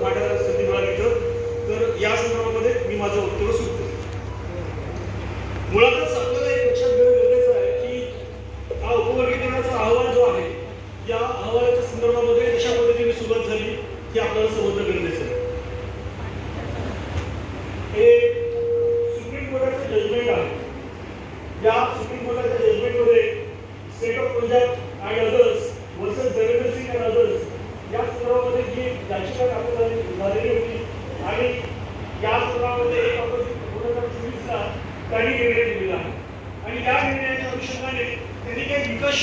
मांडायला संधी मिळाली तर या संदर्भामध्ये मी माझं वक्तव्य सुरू करतो. मुळातच आपल्याला एक लक्षात घेणं गरजेचं आहे की हा उपवर्गीकरणाचा अहवाल जो आहे या अहवालाच्या संदर्भामध्ये कशा पद्धतीने सुरुवात झाली हे आपल्याला समजणं गरजेचं आहे. हे सुप्रीम कोर्टाचं जजमेंट आहे. या सुप्रीम कोर्टाच्या जजमेंटमध्ये state of Punjab and others versus Devendra Singh and others या संदर्भामध्ये जी याचिका दाखल झालेली होती आणि या संदर्भामध्ये 1 ऑगस्ट 2024 त्यांनी निर्णय दिलेला आहे आणि या निर्णयाच्या अनुषंगाने त्यांनी काही निकष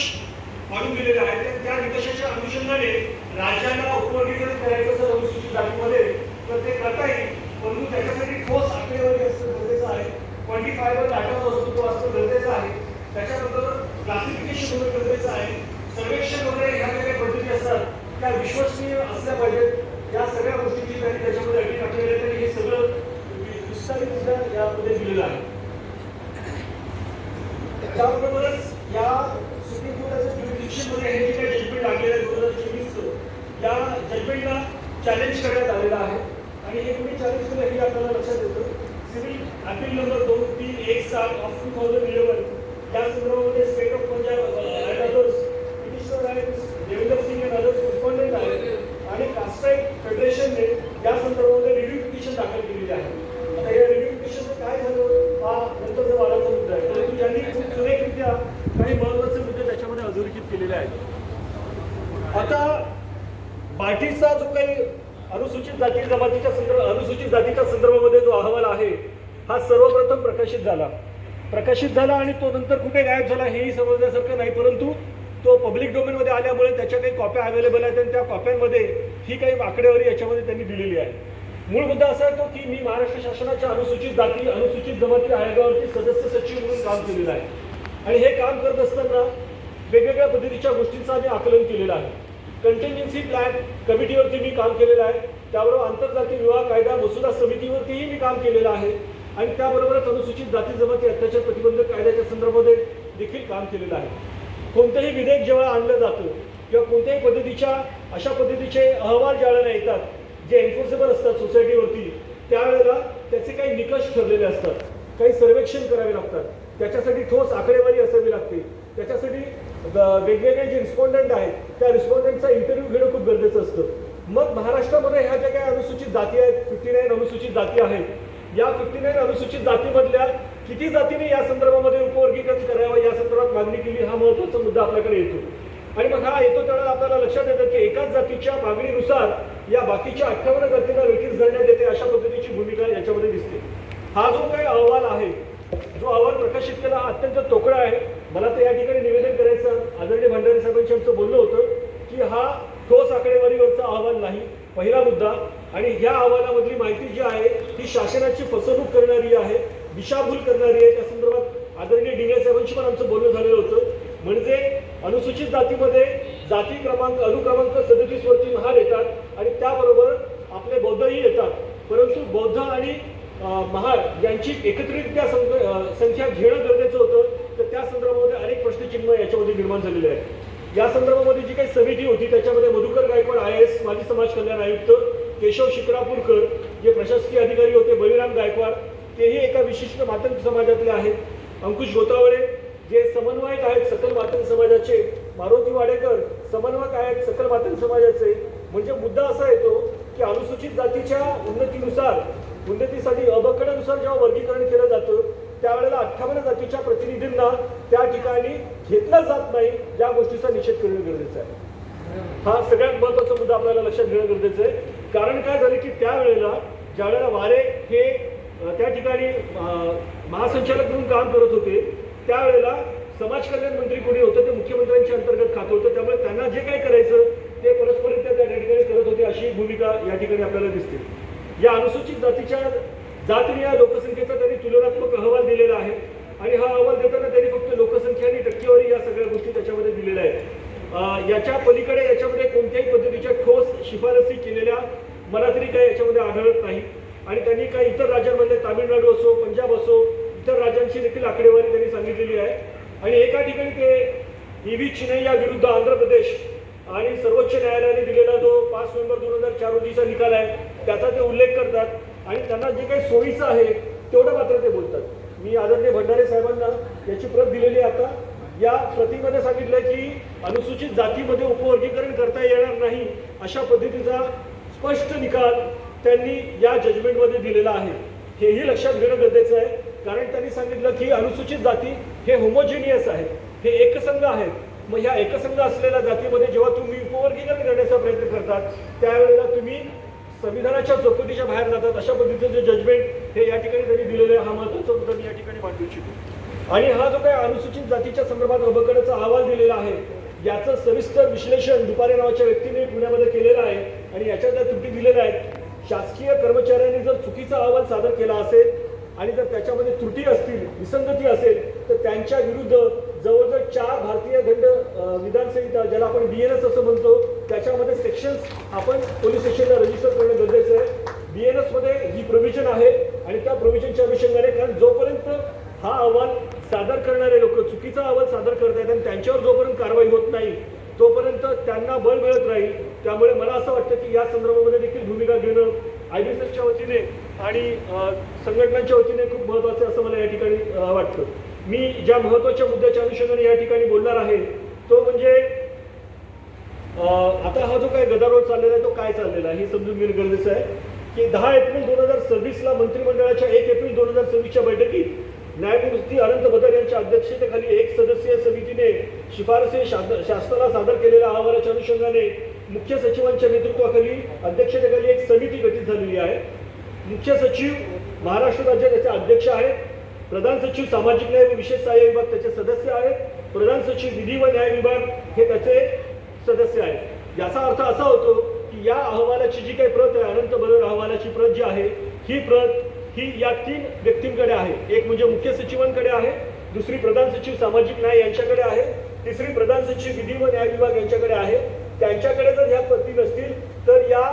मांडून दिलेले आहेत. त्या निकषाच्या अनुषंगाने राज्याला उपवर्गीकरण करायचं असेल अनुसूचित जातीमध्ये तर ते करता येईल, परंतु त्याच्यासाठी ठोस आकडेवारी असणं गरजेचं आहे. क्वांटिफायबल डाटा असतो तो असणं गरजेचं आहे. त्याच्याबरोबर क्लासिफिकेशन होणं गरजेचं आहे. सर्वेक्षण वगैरे ह्या ज्या काही पद्धती असतात त्या विश्वसनीय असल्या पाहिजेत. या सगळ्या गोष्टींची त्यांनी त्याच्यामध्ये अटी टाकलेली आहे. हे सगळं विस्तारितरित्या यामध्ये दिलेलं आहे. त्याबरोबरच या सुप्रीम कोर्टाच्या ज्युरिडिक्शनमध्ये हे जे काही जजमेंट लागलेलं आहे 2024 या जजमेंटला चॅलेंज करण्यात आलेलं आहे आणि हे तुम्ही चॅलेंज केलं हे आपल्याला लक्षात येतं. सिव्हिल अपील नंबर 2317 ऑफ 2011 या संदर्भामध्ये state of Punjab and others petitioner आहेत Devendra Singh and others respondent आहेत आणि कास्टाईट फेडरेशनने या संदर्भामध्ये रिव्ह्यू पिटिशन दाखल केलेली आहे. आता या रिव्ह्यू पिटिशनचं काय झालं हा नंतरचा वादाचा मुद्दा आहे, परंतु त्यांनी खूप सुरेखरित्या काही महत्त्वाचे मुद्दे त्याच्यामध्ये अधोरेखित केलेले आहेत. आता बार्टीचा जो काही अनुसूचित जातीच्या संदर्भामध्ये जो अहवाल आहे हा सर्वप्रथम प्रकाशित झाला आणि तो नंतर कुठे गायब झाला हेही समजण्यासारखं नाही, परंतु तो पब्लिक डोमेनमध्ये आल्यामुळे त्याच्या काही कॉप्या अवेलेबल आहेत आणि त्या कॉप्यांमध्ये ही काही आकडेवारी याच्यामध्ये त्यांनी दिलेली आहे. मूळ मुद्दा असा येतो की मी महाराष्ट्र शासनाच्या अनुसूचित जाती अनुसूचित जमाती आयोगावरती सदस्य सचिव म्हणून काम केलेलं आहे आणि हे काम करत असताना वेगवेगळ्या पद्धतीच्या गोष्टींचं आम्ही आकलन केलेलं आहे. कंटिन्जन्सी प्लॅन कमिटीवरती मी काम केलेलं आहे. त्याबरोबर आंतरजातीय विवाह कायदा मसुदा समितीवरतीही मी काम केलेलं आहे आणि त्याबरोबरच अनुसूचित जाती जमाती अत्याचार प्रतिबंधक कायद्याच्या संदर्भामध्ये देखील काम केलेलं आहे. कोणतंही विधेयक जेव्हा आणलं जातं किंवा कोणत्याही पद्धतीच्या अशा पद्धतीचे अहवाल ज्यावेळेला येतात जे एन्फोर्सेबल असतात सोसायटीवरती त्यावेळेला त्याचे काही निकष ठरलेले असतात, काही सर्वेक्षण करावे लागतात, त्याच्यासाठी ठोस आकडेवारी असावी लागते, त्याच्यासाठी वेगवेगळे जे रिस्पॉन्डंट आहेत त्या रिस्पॉन्डंटचा इंटरव्ह्यू घेणं खूप गरजेचं असतं. मग महाराष्ट्रामध्ये ह्या ज्या काही अनुसूचित जाती आहेत 59 अनुसूचित जाती आहेत या 59 अनुसूचित जातीमधल्या किती जातीने या संदर्भामध्ये उपवर्गीकरण करावं या संदर्भात मागणी केली हा महत्त्वाचा मुद्दा आपल्याकडे येतो आणि मग हा येतो त्यावेळेला आपल्याला लक्षात येतं की एकाच जातीच्या मागणीनुसार या बाकीच्या 58 जातींना वेठीस धरण्यात येते अशा पद्धतीची भूमिका याच्यामध्ये दिसते. हा जो काही अहवाल आहे जो अहवाल प्रकाशित केला हा अत्यंत तोकडा आहे. मला तर या ठिकाणी निवेदन करायचं आदरणीय भंडारी साहेबांशी आमचं बोलणं होतं की हा ठोस आकडेवारीवरचा अहवाल नाही पहिला मुद्दा आणि ह्या अहवालामधली माहिती जी आहे ही शासनाची फसवणूक करणारी आहे, दिशाभूल करणारी आहे. त्या संदर्भात आदरणीय डिंगे साहेबांशी पण आमचं बोलणं झालेलं होतं. म्हणजे अनुसूचित जातीमध्ये जाती क्रमांक अनुक्रमांक 37 वरती महार येतात आणि त्याबरोबर आपले बौद्धही येतात, परंतु बौद्ध आणि महार यांची एकत्रितरित्या संख्या घेणं गरजेचं होतं. तर त्या संदर्भामध्ये अनेक प्रश्नचिन्ह याच्यामध्ये निर्माण झालेले आहेत. या संदर्भामध्ये जी काही समिती होती त्याच्यामध्ये मधुकर गायकवाड IAS माजी समाज कल्याण आयुक्त, केशव शिक्रापूरकर जे प्रशासकीय अधिकारी होते, बळीराम गायकवाड तेही एका विशिष्ट मातंग समाजातले आहेत, अंकुश गोतावळे जे समन्वयक आहेत सकल मातंग समाजाचे, मारुती वाडेकर समन्वयक आहेत सकल मातंग समाजाचे. म्हणजे मुद्दा असा येतो की अनुसूचित जातीच्या उन्नतीसाठी अबकड्यानुसार जेव्हा वर्गीकरण केलं जातं त्यावेळेला 58 जातीच्या प्रतिनिधींना त्या ठिकाणी घेतलं जात नाही या गोष्टीचा निषेध करणं गरजेचं आहे. हा सगळ्यात महत्त्वाचा मुद्दा आपल्याला लक्षात घेणं गरजेचं आहे. कारण काय झालं की त्यावेळेला ज्यावेळेला वारे हे त्या ठिकाणी महासंचालक म्हणून काम करत होते त्यावेळेला समाज कल्याण मंत्री कोणी होतं ते मुख्यमंत्र्यांच्या अंतर्गत खातं होतं, त्यामुळे त्यांना जे काही करायचं ते परस्परित्या त्या ठिकाणी करत होते अशी भूमिका या ठिकाणी आपल्याला दिसते. या अनुसूचित जातीच्या जातीय लोकसंख्येचा त्यांनी तुलनात्मक अहवाल दिलेला आहे आणि हा अहवाल देताना त्यांनी फक्त लोकसंख्या आणि टक्केवारी या सगळ्या गोष्टी त्याच्यामध्ये दिलेल्या आहेत. याच्या पलीकडे याच्यामध्ये कोणत्याही पद्धतीच्या ठोस शिफारसी केलेल्या मला तरी काही याच्यामध्ये आढळत नाही आणि त्यांनी काही इतर राज्यांमध्ये तामिळनाडू असो पंजाब असो इतर राज्यांची देखील आकडेवारी त्यांनी सांगितलेली आहे आणि एका ठिकाणी ते EV चिनैया विरुद्ध आंध्र प्रदेश आणि सर्वोच्च न्यायालयाने दिलेला जो 5 नोव्हेंबर 2004 रोजीचा निकाल आहे त्याचा ते उल्लेख करतात आणि त्यांना जे काही सोयीचं आहे तेवढं मात्र ते बोलतात। मी आदरणीय भंडारे साहेबांना याची प्रत दिलेली आहे। आता या प्रतीमध्ये सांगितलं की अनुसूचित जातीमध्ये उपवर्गीकरण करता येणार नाही अशा पद्धतीचा स्पष्ट निकाल त्यांनी या जजमेंटमध्ये दिलेला आहे। हेही लक्षात घेणं गरजेचं आहे, कारण त्यांनी सांगितलं की अनुसूचित जाती हे होमोजिनियस आहेत, हे एकसंघ आहेत। मग ह्या एकसंघ असलेल्या जातीमध्ये जेव्हा तुम्ही उपवर्गीकरण करण्याचा प्रयत्न करतात त्यावेळेला तुम्ही संविधानाच्या चौकटीच्या बाहेर जातात। अशा पद्धतीचं जे जजमेंट हे या ठिकाणी त्यांनी दिलेलं आहे, हा महत्त्वाचा मुद्दा मी या ठिकाणी मांडू इच्छितो। आणि हा जो काही अनुसूचित जातीच्या संदर्भात अबकडचा अहवाल दिलेला आहे याचं सविस्तर विश्लेषण दुपारे नावाच्या व्यक्तीने पुण्यामध्ये केलेलं आहे आणि याच्या त्या त्रुटी दिलेल्या आहेत। शासकीय कर्मचाऱ्यांनी जर चुकीचा अहवाल सादर केला असेल आणि जर त्याच्यामध्ये त्रुटी असतील, विसंगती असेल तर त्यांच्या विरुद्ध जवळजवळ 4 भारतीय दंड विधान संहिता ज्याला आपण BNS असं म्हणतो त्याच्यामध्ये सेक्शन्स आपण पोलीस स्टेशनला रजिस्टर करणं गरजेचं आहे। BNS मध्ये ही प्रोव्हिजन आहे आणि त्या प्रोव्हिजनच्या अनुषंगाने, कारण जोपर्यंत हा अहवाल सादर करणारे लोक चुकीचा अहवाल सादर करतात आणि त्यांच्यावर जोपर्यंत कारवाई होत नाही तोपर्यंत त्यांना बळ मिळत राहील। त्यामुळे मला असं वाटतं की या संदर्भामध्ये देखील भूमिका घेणं IBSच्या वतीने आणि संघटनांच्या वतीने खूप महत्त्वाचं असं मला या ठिकाणी वाटतं। मी ज्या महत्त्वाच्या मुद्द्याच्या अनुषंगाने या ठिकाणी बोलणार आहे तो म्हणजे आता हा जो काही गदारोळ चाललेला आहे तो काय चाललेला आहे हे समजून घेणं गरजेचं आहे की 10 एप्रिल 2026ला मंत्रिमंडळाच्या 1 एप्रिल 2026च्या बैठकीत न्यायमूर्ती अनंत बदर यांच्या अध्यक्षतेखाली 1 सदस्यीय समितीने शिफारसी शासनाला सादर केलेल्या अहवालाच्या अनुषंगाने मुख्य सचिवांच्या नेतृत्वाखाली अध्यक्षतेखाली एक समिती गठीत झालेली आहे। मुख्य सचिव महाराष्ट्र राज्य त्याचे अध्यक्ष आहेत, प्रधान सचिव सामाजिक न्याय व विशेष सहाय्य विभाग त्याचे सदस्य आहेत, प्रधान सचिव विधी व न्याय विभाग हे त्याचे सदस्य आहेत। याचा अर्थ असा होतो की या अहवालाची जी काही प्रत आहे, अनंत बदर अहवालाची प्रत जी आहे ही प्रत ही या 3 व्यक्तींकडे आहे। एक म्हणजे मुख्य सचिवांकडे आहे, दुसरी प्रधान सचिव सामाजिक न्याय यांच्याकडे आहे, तिसरी प्रधान सचिव विधी व न्याय विभाग यांच्याकडे आहे। त्यांच्याकडे जर ह्या प्रती नसतील तर या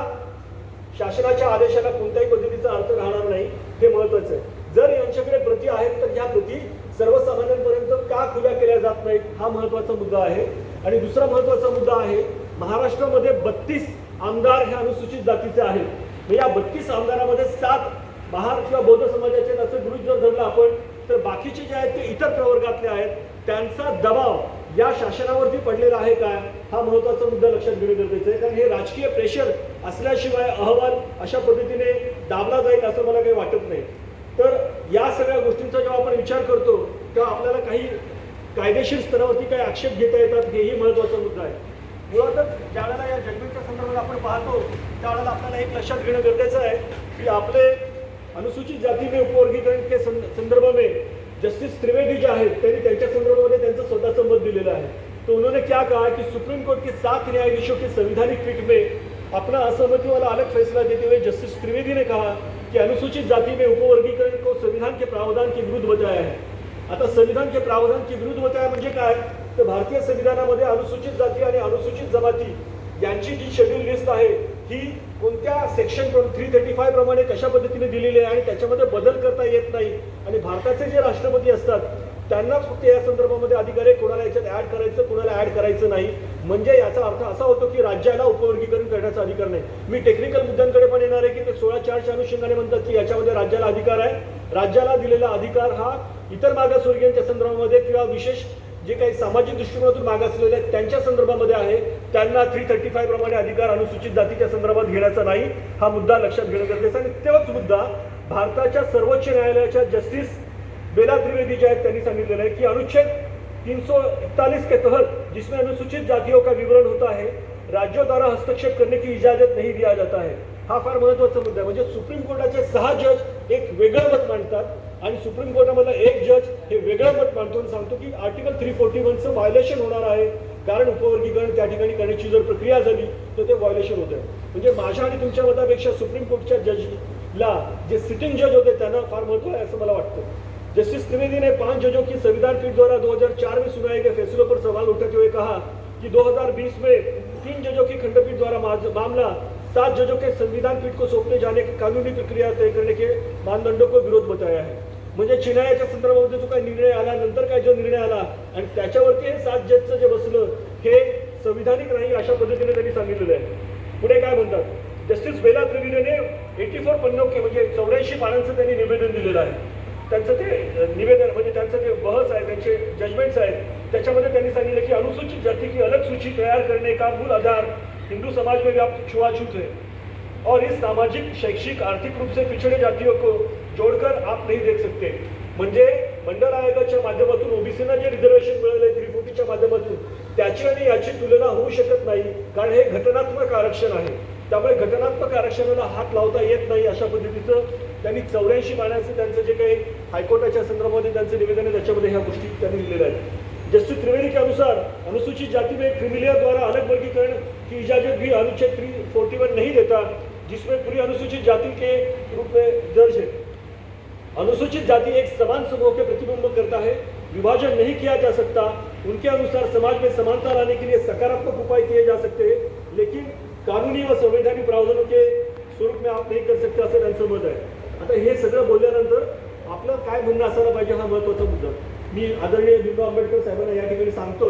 शासनाच्या आदेशाला कोणत्याही पद्धतीचा अर्थ राहणार नाही, हे महत्त्वाचं आहे। जर यांच्याकडे प्रती आहेत तर ह्या प्रती सर्वसामान्यांपर्यंत का खुल्या केल्या जात नाहीत हा महत्त्वाचा मुद्दा आहे। आणि दुसरा महत्त्वाचा मुद्दा आहे, महाराष्ट्रामध्ये 32 आमदार हे अनुसूचित जातीचे आहेत। या 32 आमदारामध्ये 7 महार किंवा बौद्ध समाजाचे असं गृहीत जर धरलं आपण तर बाकीचे जे आहेत ते इतर प्रवर्गातले आहेत। त्यांचा दबाव या शासनावरती पडलेला आहे काय हा महत्त्वाचा मुद्दा लक्षात घेणं गरजेचं आहे, कारण हे राजकीय प्रेशर असल्याशिवाय अहवाल अशा पद्धतीने दाबला जाईल असं मला काही वाटत नाही। तर या सगळ्या गोष्टींचा जेव्हा आपण विचार करतो तेव्हा आपल्याला काही कायदेशीर स्तरावरती काही आक्षेप घेता येतात, हेही महत्त्वाचा मुद्दा आहे। मुळातच ज्यावेळेला या जजमेंटच्या संदर्भात आपण पाहतो त्यावेळेला आपल्याला एक लक्षात घेणं गरजेचं आहे की आपले अनुसूचित जाती में उपवर्गीकरण के संदर्भ में जस्टिस त्रिवेदी जो है त्यांच्या संदर्भामध्ये त्यांचं स्वतःचं मत दिलेलं आहे। तो उन्होंने क्या कहा कि सुप्रीम कोर्ट के 7 न्यायाधीशों के संवैधानिक पीठ में अपना असहमति वाला अलग फैसला देते हुए जस्टिस त्रिवेदी ने कहा कि अनुसूचित जाति में उपवर्गीकरण को संविधान के प्रावधान के विरुद्ध बताया है। आता संविधान के प्रावधान के विरुद्ध बताया म्हणजे काय तर भारतीय संविधानामध्ये अनुसूचित जाती आणि अनुसूचित जमाती यांची जी शेड्यूल लिस्ट आहे ही कोणत्या सेक्शन 335 प्रमाणे कशा पद्धतीने दिलेली आहे आणि त्याच्यामध्ये बदल करता येत नाही। आणि भारताचे जे राष्ट्रपती असतात त्यांना फक्त या संदर्भामध्ये अधिकार आहे, कोणाला याच्यात ऍड करायचं कोणाला ऍड करायचं नाही। म्हणजे याचा अर्थ असा होतो की राज्याला उपवर्गीकरण करण्याचा अधिकार नाही। मी टेक्निकल मुद्द्यांकडे पण येणार आहे की ते 16(4)च्या अनुषंगाने म्हणतात की याच्यामध्ये राज्याला अधिकार आहे। राज्याला दिलेला अधिकार हा इतर मागासवर्गीयांच्या संदर्भामध्ये किंवा विशेष जे काही सामाजिक दृष्टिकोनातून मागासलेले आहेत त्यांच्या संदर्भामध्ये आहे। त्यांना 335 प्रमाणे अधिकार अनुसूचित जातीच्या संदर्भात घेण्याचा नाही, हा मुद्दा लक्षात घेणं गरजेचं आहे। आणि तोच मुद्दा भारताच्या सर्वोच्च न्यायालयाच्या जस्टिस बेला त्रिवेदी जे आहेत त्यांनी सांगितलेलं आहे की अनुच्छेद 341 के तहत जिसमें अनुसूचित जातियों का विवरण होता है राज्यों द्वारा हस्तक्षेप करने की इजाजत नहीं दिया जाता है। हा फार महत्त्वाचा मुद्दा आहे। म्हणजे सुप्रीम कोर्टाचे 6 जज एक वेगळं मत मांडतात आणि सुप्रीम कोर्टामधला एक जज हे वेगळं मत मांडतो आणि सांगतो की आर्टिकल 341चं व्हायोलेशन होणार आहे, कारण उपवर्गीकरण त्या ठिकाणी करण्याची जर प्रक्रिया झाली तर ते व्हायोलेशन होतं। म्हणजे माझ्या आणि तुमच्या मतापेक्षा सुप्रीम कोर्टच्या जजला जे सिटिंग जज होते त्यांना फार महत्त्व आहे असं मला वाटतं। जस्टिस त्रिवेदी ने 5 जजों की संविधान पीठ द्वारा 2004 में सुनाए गए फैसलों पर सवाल उठाते हुए कहा कि 2020 में 3 जजों की खंडपीठ द्वारा मामला 7 जजों के संविधान पीठ को सौंपने जाने की कानूनी प्रक्रिया तय करने के मानदंडों को विरोध बताया है। म्हणजे चिनायाच्या संदर्भामध्ये जो काही निर्णय आला, नंतर काय जो निर्णय आला आणि त्याच्यावरती हे 7 जजचं जे बसलं हे संविधानिक नाही अशा पद्धतीने त्यांनी सांगितलेलं आहे. पुढे काय म्हणतात, जस्टिस बेला त्रिवेदीने 84 पन्नों म्हणजे 84 पानांचं त्यांनी निवेदन दिलेलं आहे. त्यांचं ते निवेदन म्हणजे त्यांचं जे बहस आहे, त्यांचे जजमेंट्स आहेत, त्याच्यामध्ये त्यांनी सांगितलं की अनुसूचित जाति की अलग सूची तैयार करने का मूल आधार हिंदू समाज में व्याप्त छुआछूत है और इस सामाजिक, शैक्षिक, आर्थिक रूप से पिछड़े जातियों को जोड़कर आप नहीं देख सकते. म्हणजे मंडळ आयोगाच्या माध्यमातून ओबीसीना जे रिझर्वेशन मिळाले 340च्या माध्यमातून, त्याची आणि याची तुलना होऊ शकत नाही, कारण हे घटनात्मक आरक्षण आहे. त्यामुळे घटनात्मक आरक्षणाला हात लावता येत नाही अशा पद्धतीचं त्यांनी 84 पानांचं त्यांचं जे काही हायकोर्टाच्या संदर्भामध्ये त्यांचं निवेदन आहे त्याच्यामध्ये ह्या गोष्टी त्यांनी लिहिलेल्या आहेत. जस्टिस त्रिवेदी के अनुसार अनुसूचित जाति में क्रिमिलियर द्वारा अलग वर्गीकरण की इजाजत भी अनुच्छेद 341 नहीं देता, जिसमें पूरी अनुसूचित जाति के रूप में दर्ज है. अनुसूचित जाति एक समान समूह के प्रतिबिंब करता है, विभाजन नहीं किया जा सकता. उनके अनुसार समाज में समानता लाने के लिए सकारात्मक उपाय किए जा सकते हैं, लेकिन कानूनी व संवैधानिक प्रावधानों के स्वरूप में आप नहीं कर सकते असं त्यांचं मत आहे. आता हे सगळं बोलल्यानंतर आपलं काय म्हणणं असायला पाहिजे हा महत्त्वाचा मुद्दा. मी आदरणीय भीमराव आंबेडकर साहेबांना या ठिकाणी सांगतो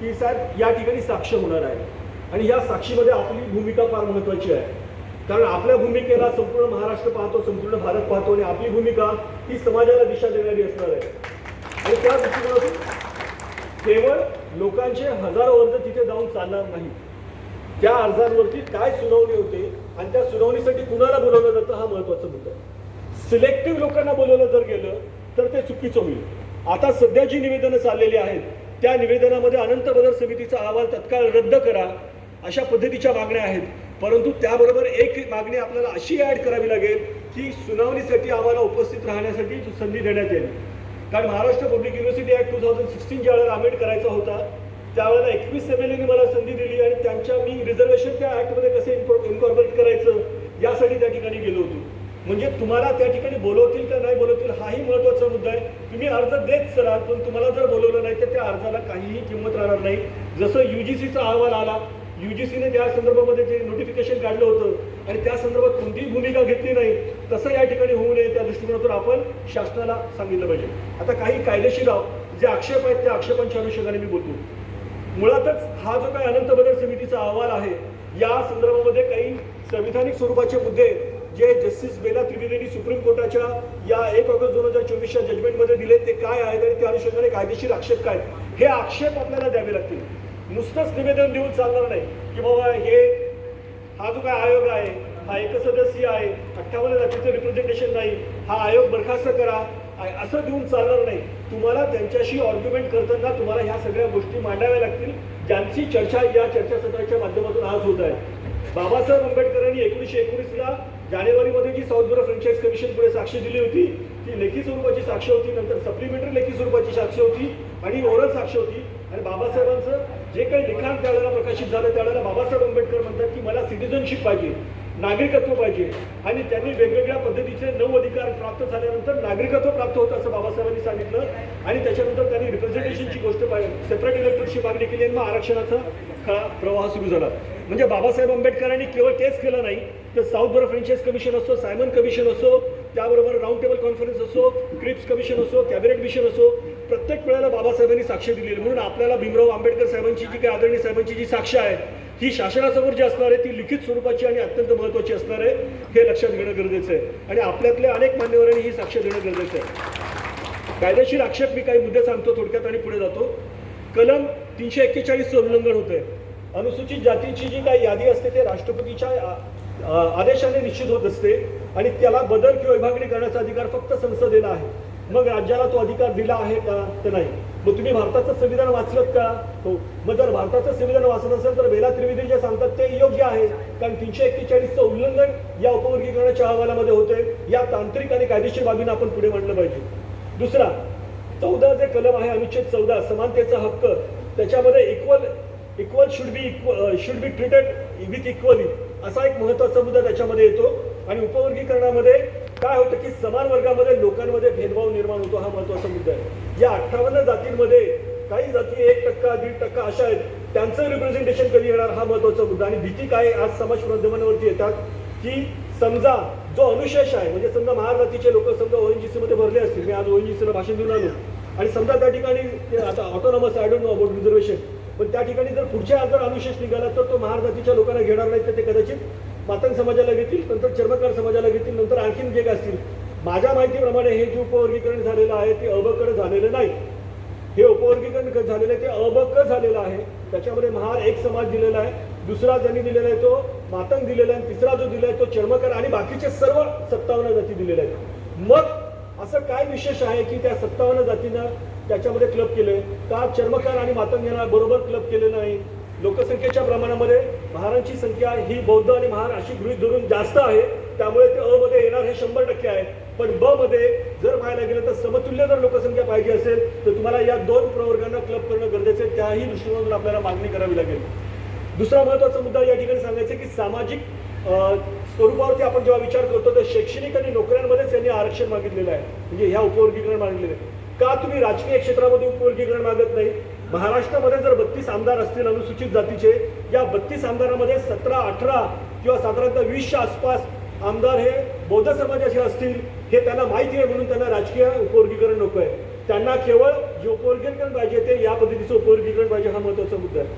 की साहेब या ठिकाणी साक्ष होणार आहे आणि या साक्षीमध्ये आपली भूमिका फार महत्त्वाची आहे. कारण आपल्या भूमिकेला संपूर्ण महाराष्ट्र पाहतो, संपूर्ण भारत पाहतो आणि आपली भूमिका ही समाजाला दिशा देणारी असणार आहे. आणि त्या दृष्टिकोनातून केवळ लोकांचे हजारो अर्ज तिथे जाऊन चालणार नाही. त्या अर्जांवरती काय सुनावणी होते आणि त्या सुनावणीसाठी कुणाला बोलवलं जातं हा महत्त्वाचा मुद्दा आहे. सिलेक्टिव्ह लोकांना बोलवलं जर गेलं तर ते चुकीचं होईल. आता सध्या जी निवेदनं चाललेली आहेत त्या निवेदनामध्ये अनंत बदल समितीचा अहवाल तत्काळ रद्द करा अशा पद्धतीच्या मागण्या आहेत. परंतु त्याबरोबर एक मागणी आपल्याला अशी ॲड करावी लागेल की सुनावणीसाठी आम्हाला उपस्थित राहण्यासाठी संधी देण्यात येईल. कारण महाराष्ट्र पब्लिक युनिव्हर्सिटी ॲक्ट 2016 ज्या वेळेला अमेंड करायचा होता त्यावेळेला 21 MLAने मला संधी दिली आणि त्यांच्या मी रिझर्वेशन त्या ॲक्टमध्ये कसे इन्कॉर्पोरेट करायचं यासाठी त्या ठिकाणी गेलो होतो. म्हणजे तुम्हाला त्या ठिकाणी बोलवतील का नाही बोलवतील हाही महत्त्वाचा मुद्दा आहे. तुम्ही अर्ज देत चला, पण तुम्हाला जर बोलवलं नाही तर त्या अर्जाला काहीही किंमत राहणार नाही. जसं UGCचा अहवाल आला, UGCने त्या संदर्भामध्ये जे नोटिफिकेशन काढलं होतं आणि त्या संदर्भात कोणतीही भूमिका घेतली नाही, तसं या ठिकाणी होऊ नये त्या दृष्टिकोनातून आपण शासनाला सांगितलं पाहिजे. आता काही कायदेशीर जे आक्षेप आहेत त्या आक्षेपांच्या अनुषंगाने मी बोलतो. मुळातच हा जो काही अनंत बदल समितीचा अहवाल आहे या संदर्भामध्ये काही संविधानिक स्वरूपाचे मुद्दे जे जस्टिस बेला त्रिवेदींनी सुप्रीम कोर्टाच्या या 1 ऑगस्ट 2024च्या जजमेंटमध्ये दिले ते काय आहेत आणि त्या अनुषंगाने कायदेशीर आक्षेप काय, हे आक्षेप आपल्याला द्यावे लागतील. नुसतंच निवेदन देऊन चालणार नाही की बाबा हा जो काय आयोग आहे हा एकसदस्यीय आहे, 58 जातीचं रिप्रेझेंटेशन नाही, हा आयोग बरखास्त करा असं देऊन चालणार नाही. तुम्हाला त्यांच्याशी आर्ग्युमेंट करताना तुम्हाला ह्या सगळ्या गोष्टी मांडाव्या लागतील ज्यांची चर्चा या चर्चासत्राच्या माध्यमातून आज होत आहे. बाबासाहेब आंबेडकरांनी 1919ला जानेवारीमध्ये जी साऊथ बोरो फ्रँचाईज कमिशन पुढे साक्ष दिली होती ती लेखी स्वरूपाची साक्ष होती, नंतर सप्लिमेंटरी लेखी स्वरूपाची साक्ष होती आणि ओरल साक्ष होती. आणि बाबासाहेबांचं जे काही लिखाण त्यावेळेला प्रकाशित झालं त्यावेळेला बाबासाहेब आंबेडकर म्हणतात की मला सिटिझनशिप पाहिजे, नागरिकत्व पाहिजे आणि त्यांनी वेगवेगळ्या पद्धतीचे 9 अधिकार प्राप्त झाल्यानंतर नागरिकत्व प्राप्त होतं असं बाबासाहेबांनी सांगितलं. आणि त्याच्यानंतर त्यांनी रिप्रेझेंटेशनची गोष्ट सेपरेट इलेक्टोरची मागणी केली आणि मग आरक्षणाचा खरा प्रवाह सुरू झाला. म्हणजे बाबासाहेब आंबेडकरांनी केवळ तेच केलं नाही तर साऊथ बोरो फ्रँचाईज कमिशन असो, सायमन कमिशन असो, त्याबरोबर राऊंड टेबल कॉन्फरन्स असो, क्रिप्स कमिशन असो, कॅबिनेट मिशन असो, प्रत्येक वेळेला बाबासाहेबांनी साक्ष दिलेली. म्हणून आपल्याला भीमराव आंबेडकर साहेबांची जी काही आदरणीय साहेबांची जी साक्ष आहे ही शासनासमोर जी असणार आहे ती लिखित स्वरूपाची आणि अत्यंत महत्त्वाची असणार आहे हे लक्षात घेणं गरजेचं आहे. आणि आपल्यातल्या अनेक मान्यवरांनी ही साक्ष देणं गरजेचं आहे. कायदेशीर आक्षेप मी काही मुद्दे सांगतो थोडक्यात आणि पुढे जातो. कलम 341चं उल्लंघन होतंय. अनुसूचित जातीची जी काही यादी असते ते राष्ट्रपतीच्या आदेशाने निश्चित होत असते आणि त्याला बदल किंवा विभागणी करण्याचा अधिकार फक्त संसदेला आहे. मग राज्याला तो अधिकार दिला आहे का तर नाही. मग तुम्ही भारताचं संविधान वाचलं का? हो. मग जर भारताचं संविधान वाचलं असेल तर बेला त्रिवेदी जे सांगतात ते योग्य आहे, कारण 341चं उल्लंघन या उपवर्गीकरणाच्या अहवालामध्ये होतंय. या तांत्रिक आणि कायदेशीर बाबींना आपण पुढे मांडलं पाहिजे. दुसरा 14 जे कलम आहे अनुच्छेद 14 समानतेचा हक्क, त्याच्यामध्ये equal should be treated with equally असा एक महत्त्वाचा मुद्दा त्याच्यामध्ये येतो. आणि उपवर्गीकरणामध्ये काय होतं की समान वर्गामध्ये लोकांमध्ये भेदभाव निर्माण होतो हा महत्त्वाचा मुद्दा आहे. या 58 जातींमध्ये काही जाती 1%, 1.5% अशा आहेत, त्यांचं रिप्रेझेंटेशन कधी येणार हा महत्त्वाचा मुद्दा. आणि भीती काय आज समाज माध्यमांवरती येतात की समजा जो अनुशेष आहे म्हणजे समजा महार जातीचे लोक समजा ONGC मध्ये भरले असतील, मी आज ONGCला भाषण देऊन आलो आणि समजा त्या ठिकाणी आता autonomous I don't know about reservation पण त्या ठिकाणी जर पुढच्या जर अनुशेष निघाला तर तो महार जातीच्या लोकांना घेणार नाही, तर ते कदाचित मातंग समाजाला घेतील, नंतर चर्मकार समाजाला घेतील, नंतर आणखीन जे काय असतील. माझ्या माहितीप्रमाणे हे जे उपवर्गीकरण झालेलं आहे ते अबकड झालेलं नाही. हे उपवर्गीकरण झालेलं आहे ते अबक झालेलं आहे. त्याच्यामध्ये महार एक समाज दिलेला आहे, दुसरा ज्यांनी दिलेला आहे तो मातंग दिलेला आहे, तिसरा जो दिला आहे तो चर्मकार आणि बाकीचे सर्व 57 जाती दिलेल्या आहेत. मग असं काय विशेष आहे की त्या 57 जातींना त्याच्यामध्ये क्लब केले का चर्मकार आणि मातंग यांना बरोबर क्लब केले नाही? लोकसंख्येच्या प्रमाणामध्ये महारांची संख्या ही बौद्ध आणि महार अशी गृहीत धरून जास्त आहे, त्यामुळे ते अ मध्ये येणार हे 100% आहे. पण ब मध्ये जर पाहायला गेलं तर समतुल्य जर लोकसंख्या पाहिजे असेल तर तुम्हाला या दोन प्रवर्गांना क्लब करणं गरजेचं आहे. त्याही दृष्टिकोनातून आपल्याला मागणी करावी लागेल. दुसरा महत्त्वाचा मुद्दा या ठिकाणी सांगायचा की सामाजिक स्वरूपावरती आपण जेव्हा विचार करतो तर शैक्षणिक आणि नोकऱ्यांमध्येच यांनी आरक्षण मागितलेलं आहे, म्हणजे ह्या उपवर्गीकरण मागितलेलं आहे. का तुम्ही राजकीय क्षेत्रामध्ये उपवर्गीकरण मागत नाही? महाराष्ट्रामध्ये जर 32 आमदार असतील अनुसूचित जातीचे, या 32 आमदारांमध्ये 17, 18 किंवा साधारणतः 20च्या आसपास आमदार हे बौद्ध समाजाचे असतील, हे त्यांना माहिती आहे, म्हणून त्यांना राजकीय उपवर्गीकरण नको आहे. त्यांना केवळ जे उपवर्गीकरण पाहिजे ते या पद्धतीचं उपवर्गीकरण पाहिजे, हा महत्त्वाचा मुद्दा आहे.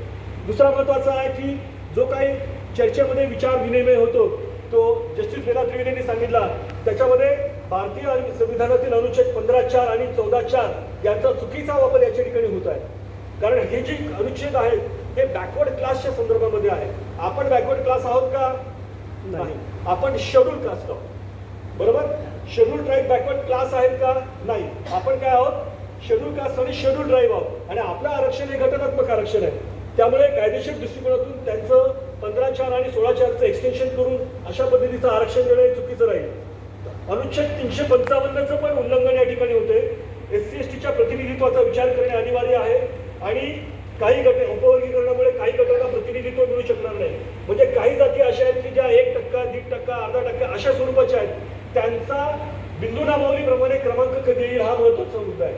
दुसरा महत्त्वाचा आहे की जो काही चर्चेमध्ये विचार विनिमय होतो तो जस्टिस वेदा त्रिवेदी यांनी सांगितला, त्याच्यामध्ये भारतीय संविधानातील अनुच्छेद 15(4) आणि 14(4) यांचा चुकीचा वापर याच्या ठिकाणी होत आहे. कारण हे जे अनुच्छेद आहेत हे बॅकवर्ड क्लासच्या संदर्भामध्ये आहे. आपण बॅकवर्ड क्लास आहोत का? नाही. आपण शेड्यूल कास्ट आहोत, बरोबर? शेड्यूल ट्राईब बॅकवर्ड क्लास आहेत का? नाही. आपण काय आहोत? शेड्यूल कास्ट आणि शेड्यूल ट्राईब आहोत, आणि आपलं आरक्षण हे घटनात्मक आरक्षण आहे. त्यामुळे कायदेशीर दृष्टिकोनातून त्यांचं 15(4) आणि 16(4)चं एक्सटेन्शन करून अशा पद्धतीचं आरक्षण देणं हे चुकीचं राहील. अनुच्छेद 355चं पण उल्लंघन या ठिकाणी होते. SC STच्या प्रतिनिधित्वाचा विचार करणे अनिवार्य आहे, आणि काही उपवर्गीकरणामुळे काही गटांना प्रतिनिधित्व मिळू शकणार नाही. म्हणजे काही जाती अशा आहेत की ज्या 1%, 1.5%, अर्धा टक्का अशा स्वरूपाच्या आहेत. त्यांचा बिंदू नामावलीप्रमाणे क्रमांक कधी येईल हा महत्त्वाचा मुद्दा आहे.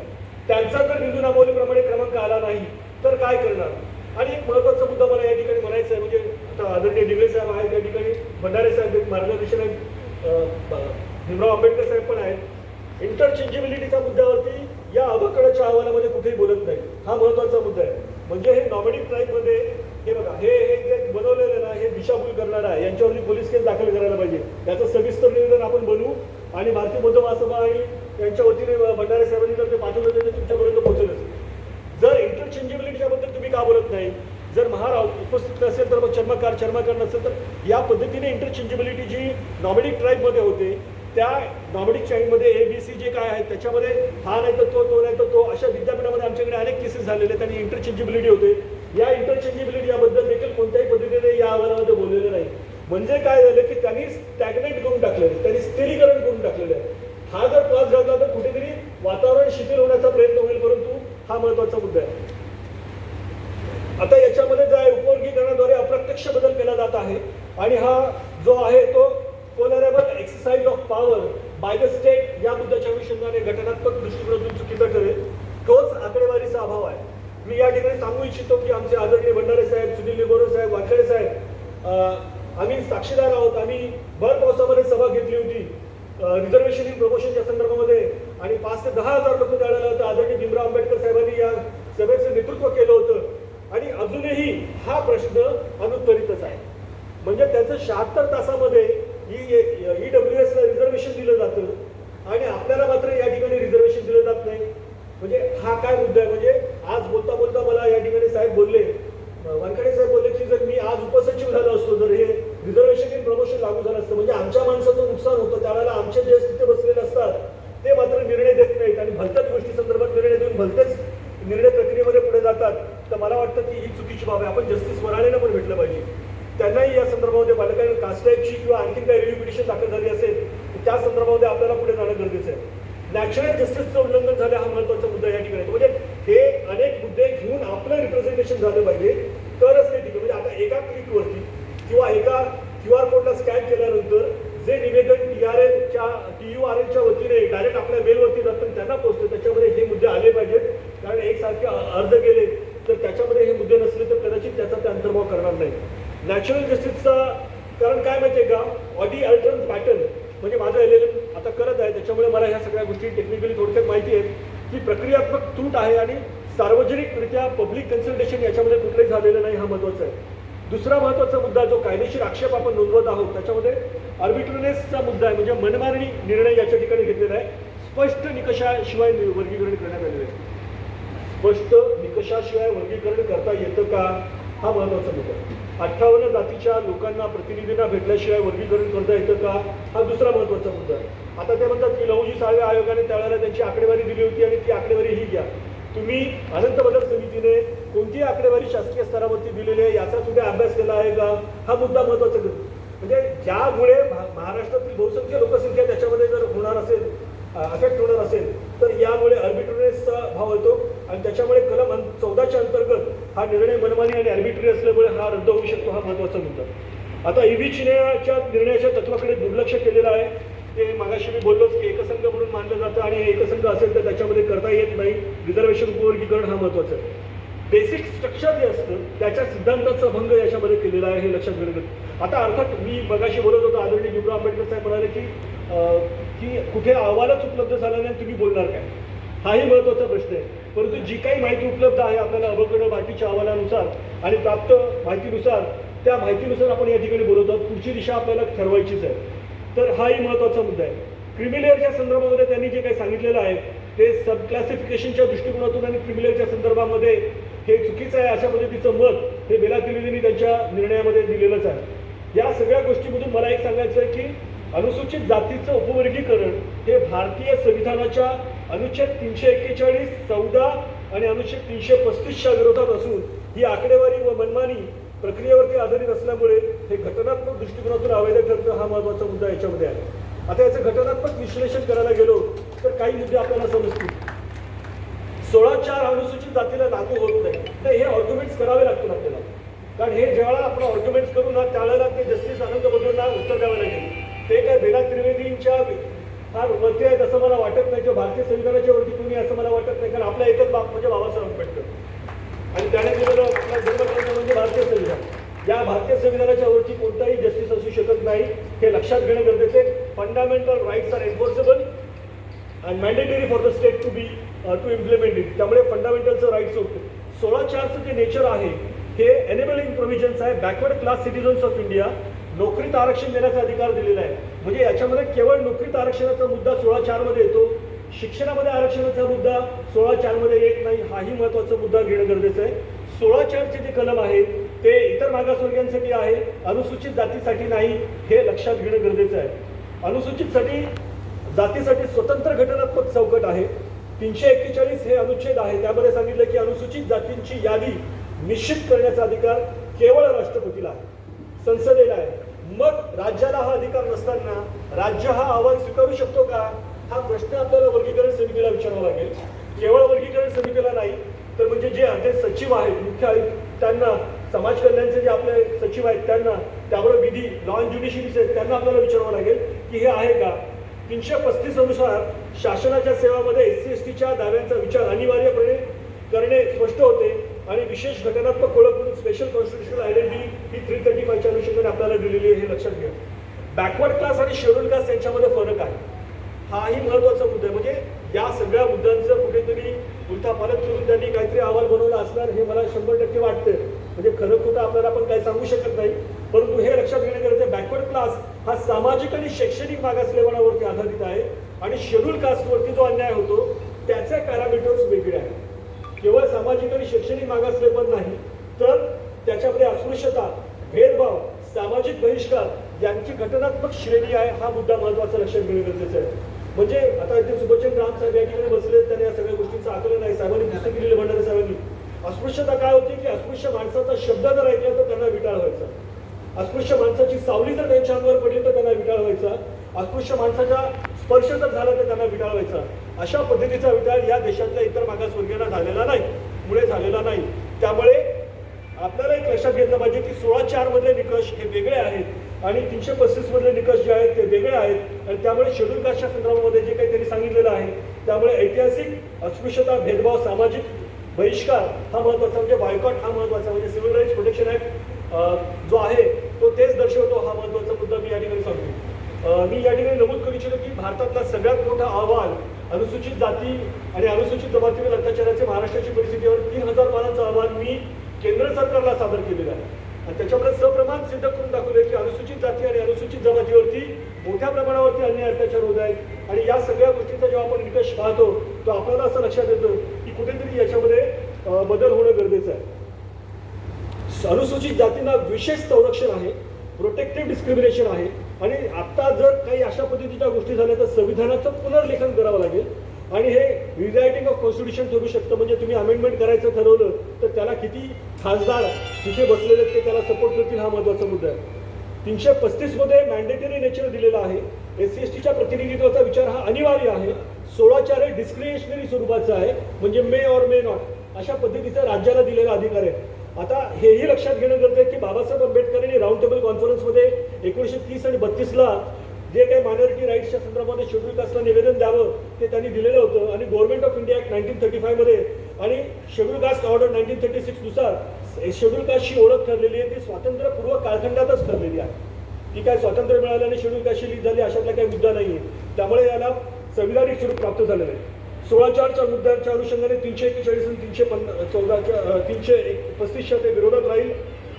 त्यांचा जर बिंदू नामावलीप्रमाणे क्रमांक आला नाही तर काय करणार? आणि एक महत्त्वाचा मुद्दा मला या ठिकाणी म्हणायचा आहे, म्हणजे आता आदरणीय डिग्रे साहेब आहेत त्या ठिकाणी, भंडारे साहेब मार्गदर्शन आहेत, भीमराव आंबेडकर साहेब पण आहेत. इंटरचेंजेबिलिटीच्या मुद्द्यावरती या अबकडच्या अहवालामध्ये कुठेही बोलत नाही, हा महत्त्वाचा मुद्दा आहे. म्हणजे हे नॉमॅडिक ट्राईबमध्ये हे बघा, हे जे बनवलेलं ना हे दिशाभूल करणार आहे, यांच्यावरती पोलीस केस दाखल करायला पाहिजे. याचं सविस्तर निवेदन आपण बनवू, आणि भारतीय बौद्ध महासभा आणि यांच्या वतीने भंडारे साहेबांनी जर ते पाठवलं तर ते तुमच्यापर्यंत पोहोचेलच. जर इंटरचेंजेबिलिटीच्या बद्दल तुम्ही का बोलत नाही? जर महार उपस्थित नसेल तर मग चर्मकार नसेल तर या पद्धतीने इंटरचेंजेबिलिटी जी नॉमॅडिक ट्राईबमध्ये होते, त्या नॉमॅडिक चाईल्डमध्ये ABC जे काय आहे त्याच्यामध्ये हा नाही तर तो नाही तर तो, अशा विद्यापीठामध्ये आमच्याकडे अनेक केसेस झालेले आहेत आणि इंटरचेंजेबिलिटी होते. या इंटरचेंजेबिलिटी याबद्दल देखील कोणत्याही पद्धतीने या अहवालामध्ये बोललेलं नाही. म्हणजे काय झालं की त्यांनी स्टॅग्नेट करून टाकलेलं, त्यांनी स्थिरीकरण करून टाकलेलं आहे. हा जर क्लास घातला तर कुठेतरी वातावरण शिथिल होण्याचा प्रयत्न होईल, परंतु हा महत्त्वाचा मुद्दा आहे. आता याच्यामध्ये जो आहे उपवर्गीकरणाद्वारे अप्रत्यक्ष बदल केला जात आहे, आणि हा जो आहे तो tolerable exercise of power by the state या मुद्द्याच्या अनुषंगाने घटनात्मक दृष्टिकोनातून चुकीचा ठरेल. ठोस आकडेवारीचा अभाव आहे. मी या ठिकाणी सांगू इच्छितो की आमचे आदरणीय भंडारे साहेब, सुनील लिंगोरे साहेब, वानखेडे साहेब, आम्ही साक्षीदार आहोत. आम्ही भर पावसामध्ये सभा घेतली होती रिझर्वेशन इन प्रमोशनच्या संदर्भामध्ये, आणि 5 ते 10 हजार लोक त्यावेळेला होतं. आदरणीय भीमराव आंबेडकर साहेबांनी या सभेचं नेतृत्व केलं होतं, आणि अजूनही हा प्रश्न अनुत्तरितच आहे. म्हणजे त्यांचं 76 तासामध्ये EWS ला रिझर्वेशन दिलं जातं, आणि आपल्याला मात्र या ठिकाणी रिझर्वेशन दिलं जात नाही. म्हणजे हा काय मुद्दा आहे? म्हणजे आज बोलता बोलता मला या ठिकाणी साहेब बोलले, वानखेडे साहेब बोलले की जर मी आज उपसचिव झालो असतो, जर हे रिझर्वेशन इन प्रमोशन लागू झालं असतं, म्हणजे आमच्या माणसाचं नुकसान होतं. त्यावेळेला आमचे जे तिथे बसलेले असतात ते मात्र निर्णय देत नाहीत, आणि भलत्याच गोष्टी संदर्भात निर्णय देऊन भलतेच निर्णय प्रक्रियेमध्ये पुढे जातात. तर मला वाटतं की ही चुकीची बाब आहे. आपण जस्टिस वराळेनं पण भेटलं पाहिजे, त्यांनाही या संदर्भामध्ये बालकांनी कास्टाईपची किंवा आणखी काही रिव्ह्यू पिटिशन दाखल झाली असेल तर त्या संदर्भामध्ये आपल्याला पुढे जाणं गरजेचं आहे. नॅचरल जस्टिसचं उल्लंघन झालं हा महत्त्वाचा मुद्दा या ठिकाणी. म्हणजे हे अनेक मुद्दे घेऊन आपलं रिप्रेझेंटेशन झालं पाहिजे, तरच ते ठीक आहे. म्हणजे आता एका क्लिकवरती किंवा एका QR कोडला स्कॅन केल्यानंतर जे निवेदन TURL च्या वतीने डायरेक्ट आपल्या मेलवरती जातं त्यांना पोहोचतं, त्याच्यामध्ये हे मुद्दे आले पाहिजेत. कारण एकसारखे अर्ज गेले तर त्याच्यामध्ये हे मुद्दे नसले तर कदाचित त्याचा ते अंतर्भाव करणार नाही. नॅचरल जस्टिसचा कारण काय माहिती आहे का? ऑडी अल्टरन्स पॅटर्न, म्हणजे माझं LLM आता करत आहे, त्याच्यामुळे मला ह्या सगळ्या गोष्टी टेक्निकली थोडक्यात माहिती आहेत की प्रक्रियात्मक त्रुट आहे आणि सार्वजनिकरित्या पब्लिक कन्सल्टेशन याच्यामध्ये कुठलंही झालेलं नाही, हा महत्त्वाचा आहे. दुसरा महत्त्वाचा मुद्दा जो कायदेशीर आक्षेप आपण नोंदवत आहोत त्याच्यामध्ये आर्बिट्रनेसचा मुद्दा आहे, म्हणजे मनमानी निर्णय याच्या ठिकाणी घेतलेला आहे. स्पष्ट निकषाशिवाय वर्गीकरण करण्यात आलेलं आहे. स्पष्ट निकषाशिवाय वर्गीकरण करता येतं का, हा महत्त्वाचा मुद्दा आहे. 58 जातीच्या लोकांना प्रतिनिधींना भेटल्याशिवाय वर्गीकरण करता येतं का, हा दुसरा महत्त्वाचा मुद्दा आहे. आता ते म्हणतात की लहुजी साळवे आयोगाने त्यावेळेला त्यांची आकडेवारी दिली होती आणि ती आकडेवारी ही घ्या. तुम्ही अनंत बदल समितीने कोणती आकडेवारी शासकीय स्तरावरती दिलेली आहे याचा तुम्ही अभ्यास केला आहे का, हा मुद्दा महत्त्वाचा करतो. म्हणजे ज्यामुळे महाराष्ट्रातील बहुसंख्य लोकसंख्या त्याच्यामध्ये जर होणार असेल, अफेक्ट होणार असेल, तर यामुळे आर्बिट्ररीचा भाव येतो आणि त्याच्यामुळे कलम 14च्या अंतर्गत हा निर्णय मनमानी आणि आर्बिट्ररी असल्यामुळे हा रद्द होऊ शकतो, हा महत्त्वाचा मुद्दा. आता ईव्हीच्या निर्णयाच्या तत्वाकडे दुर्लक्ष केलेलं आहे. ते मागाशी मी बोललोच की एकसंघ म्हणून मानलं जातं आणि हे एकसंघ असेल तर त्याच्यामध्ये करता येत नाही. रिझर्वेशन उपवर्गीकरण हा महत्त्वाचा आहे. बेसिक स्ट्रक्चर जे असतं त्याच्या सिद्धांताचा भंग याच्यामध्ये केलेला आहे, हे लक्षात घेणं. आता अर्थात मी मगाशी बोलत होतो, आदरणीय भीमराव आंबेडकर साहेब म्हणाले की कुठे अहवालच उपलब्ध झाला नाही तुम्ही बोलणार काय, हाही महत्त्वाचा प्रश्न आहे. परंतु जी काही माहिती उपलब्ध आहे आपल्याला अबकडं बाकीच्या अहवालानुसार आणि प्राप्त माहितीनुसार, त्या माहितीनुसार आपण या ठिकाणी बोलत आहोत. पुढची दिशा आपल्याला ठरवायचीच आहे. तर हाही महत्त्वाचा मुद्दा आहे. क्रिमिलेअरच्या संदर्भामध्ये त्यांनी जे काही सांगितलेलं आहे ते सब क्लासिफिकेशनच्या दृष्टिकोनातून आणि क्रिमिलेअरच्या संदर्भामध्ये हे चुकीचं आहे अशा पद्धतीचं मत हे बेला त्रिवेदींनी त्यांच्या निर्णयामध्ये दिलेलंच आहे. या सगळ्या गोष्टीमधून मला एक सांगायचं आहे की अनुसूचित जातीचं उपवर्गीकरण हे भारतीय संविधानाच्या अनुच्छेद 341, 14 आणि अनुच्छेद 335च्या विरोधात असून ही आकडेवारी व मनमानी प्रक्रियेवरती आधारित असल्यामुळे हे घटनात्मक दृष्टिकोनातून अवैध ठरतं, हा महत्त्वाचा मुद्दा याच्यामध्ये आहे. आता याचं घटनात्मक विश्लेषण करायला गेलो तर काही मुद्दे आपल्याला समजतील. 16(4) अनुसूचित जातीला लागू होत नाही, तर हे आर्ग्युमेंट्स करावे लागतील आपल्याला. कारण हे जेव्हा आपण आर्ग्युमेंट्स करू ना त्यावेळेला ते जस्टिस आनंद बदलूंना उत्तर द्यावं लागेल. ते काय बेला त्रिवेदींच्या फार वरती आहेत असं मला वाटत नाही, किंवा भारतीय संविधानाच्या वरती कोणी असं मला वाटत नाही. कारण आपला एकच बाप म्हणजे बाबासाहेब आंबेडकर आणि त्याने दिलेलं आपला जन्मग्रंथ म्हणजे भारतीय संविधान. या भारतीय संविधानाच्या वरती कोणताही जस्टिस असू शकत नाही, हे लक्षात घेणं गरजेचं आहे. Fundamental rights are enforceable and mandatory for the state to implement it. त्यामुळे फंडामेंटलचं राईट्स होतं. 16(4)चं जे नेचर आहे हे एनेबलिंग प्रोव्हिजन्स आहे. Backward class citizens of India नोकरीत आरक्षण देण्याचा अधिकार दिलेला आहे. म्हणजे याच्यामध्ये केवळ नोकरीत आरक्षणाचा मुद्दा 16(4) मध्ये येतो, शिक्षणामध्ये आरक्षणाचा मुद्दा 16(4) मध्ये येत नाही. हाही महत्त्वाचा मुद्दा घेणं गरजेचं आहे. 16(4)चे जे कलम आहेत ते इतर मागासवर्गीयांसाठी आहे, अनुसूचित जातीसाठी नाही, हे लक्षात घेणं गरजेचं आहे. अनुसूचित जातीसाठी स्वतंत्र घटनात्मक चौकट आहे. 341 हे अनुच्छेद आहे, त्यामध्ये सांगितलं की अनुसूचित जातींची यादी निश्चित करण्याचा अधिकार केवळ राष्ट्रपतीला आहे, संसदेला आहे. मग राज्याला हा अधिकार नसताना राज्य हा अहवाल स्वीकारू शकतो का, हा प्रश्न आपल्याला वर्गीकरण समितीला विचारावा लागेल. केवळ वर्गीकरण समितीला नाही तर म्हणजे जे सचिव आहेत, मुख्य आयुक्त, त्यांना, समाज कल्याणचे जे आपले सचिव आहेत त्यांना, त्याबरोबर विधी, लॉ अँड ज्युडिशरीचे आहेत त्यांना आपल्याला विचारावं लागेल की हे आहे का. 335 अनुसार शासनाच्या सेवामध्ये SC/STच्या दाव्यांचा विचार अनिवार्यपणे करणे स्पष्ट होते आणि विशेष घटनात्मक ओळख म्हणून स्पेशल कॉन्स्टिट्युशनल आयडेंटिटी ही 335च्या अनुषंगाने आपल्याला दिलेली आहे, हे लक्षात घ्या. बॅकवर्ड क्लास आणि शेड्यूल कास्ट यांच्यामध्ये फरक आहे, हाही महत्त्वाचा मुद्दा आहे. म्हणजे या सगळ्या मुद्द्यांचं कुठेतरी उलथापालथ करून त्यांनी काहीतरी अहवाल बनवला असणार हे मला 100% वाटतं. म्हणजे खरं खोटं आपल्याला आपण काही सांगू शकत नाही, परंतु हे लक्षात घेणं गरजेचं आहे. बॅकवर्ड क्लास हा सामाजिक आणि शैक्षणिक मागासलेपणावरती आधारित आहे आणि शेड्यूल कास्टवरती जो अन्याय होतो त्याचे पॅरामीटर्स वेगळे आहेत. केवळ सामाजिक आणि शैक्षणिक मागासलेपण नाही तर त्याच्यामध्ये अस्पृश्यता, भेदभाव, सामाजिक बहिष्कार यांची घटनात्मक श्रेणी आहे, हा मुद्दा महत्त्वाचा लक्षात घेणं गरजेचं आहे. म्हणजे आता इथे सुभाषचंद्र राम साहेब या ठिकाणी बसले, त्यांनी या सगळ्या गोष्टींचं आकलन आहे, साहेबांनी पुस्तक लिहिलेलं भंडारे साहेबांनी. अस्पृश्यता काय होती की अस्पृश्य माणसाचा शब्द जर ऐकला तर त्यांना विटाळ व्हायचा, अस्पृश्य माणसाची सावली जर त्यांच्या अंगावर पडली तर त्यांना विटाळ व्हायचा, अस्पृश्य माणसाचा स्पर्श जर झाला तर त्यांना विटाळ व्हायचा. अशा पद्धतीचा विटाळ या देशातल्या इतर मागासवर्गीयांना झालेला नाही, मुळे झालेला नाही. त्यामुळे आपल्याला एक लक्षात घेतलं पाहिजे की 16(4) मधले निकष हे वेगळे आहेत आणि 335 मधले निकष जे आहेत ते वेगळे आहेत आणि त्यामुळे शेड्यूल कास्टच्या संदर्भामध्ये जे काही त्यांनी सांगितलेलं आहे त्यामुळे ऐतिहासिक अस्पृश्यता, भेदभाव, सामाजिक बहिष्कार हा महत्त्वाचा, म्हणजे बायकॉट हा महत्त्वाचा, म्हणजे सिव्हिल राईट्स प्रोटेक्शन ऍक्ट जो आहे तो तेच दर्शवतो, हा महत्त्वाचा मुद्दा मी या ठिकाणी सांगतो. मी या ठिकाणी नमूद करू इच्छितो की भारतातला सगळ्यात मोठा अहवाल अनुसूचित जाती आणि अनुसूचित जमातीवरील अत्याचाराचे महाराष्ट्राची परिस्थितीवर 3000 पानांचा अहवाल मी केंद्र सरकारला सादर केलेला आहे आणि त्याच्यामध्ये सप्रमाण सिद्ध करून दाखवले की अनुसूचित जाती आणि अनुसूचित जमातीवरती मोठ्या प्रमाणावरती अन्याय अत्याचार होत आहेत आणि या सगळ्या गोष्टींचा जेव्हा आपण निकष पाहतो तो आपल्याला असं लक्षात येतं की कुठेतरी याच्यामध्ये बदल होणं गरजेचं आहे. अनुसूचित जातींना विशेष संरक्षण आहे, प्रोटेक्टिव्ह डिस्क्रिमिनेशन आहे आणि आता जर काही अशा पद्धतीच्या गोष्टी झाल्या तर संविधानाचं पुनर्लेखन करावं लागेल आणि हे रिरायटिंग ऑफ कॉन्स्टिट्यूशन ठरू शकतं. म्हणजे तुम्ही अमेंडमेंट करायचं ठरवलं तर त्याला किती खासदार तिथे बसलेले ते त्याला सपोर्ट करतील हा महत्त्वाचा मुद्दा आहे. 335 मध्ये मॅन्डेटरी नेचर दिलेला आहे. SC/STच्या प्रतिनिधित्वाचा विचार हा अनिवार्य आहे. 16 हे डिस्क्रिशनरी स्वरूपाचा आहे म्हणजे मे ऑर मे नॉट अशा पद्धतीचा राज्याला दिलेला अधिकार आहे. आता हेही लक्षात घेणं गरजेचं आहे की बाबासाहेब आंबेडकरांनी राऊंड टेबल कॉन्फरन्समध्ये 1930 आणि 32ला जे काही मायनॉरिटी राईट्सच्या संदर्भामध्ये शेड्यूल कास्टला निवेदन द्यावं ते त्यांनी दिलेलं होतं आणि गव्हर्नमेंट ऑफ इंडिया ॲक्ट 1935 मध्ये आणि शेड्यूल कास्ट ऑर्डर 1936 नुसार शेड्यूल कास्टची ओळख ठरलेली आहे ती स्वातंत्र्यपूर्व कालखंडातच ठरलेली आहे. ती काय स्वातंत्र्य मिळाल्याने शेड्यूल कास्टची लीग झाली अशातला काही मुद्दा नाही आहे. त्यामुळे याला संविधानिक स्वरूप प्राप्त झालेलं आहे. 16/4च्या मुद्द्यांच्या अनुषंगाने 341 आणि 335च्या ते विरोधात राहील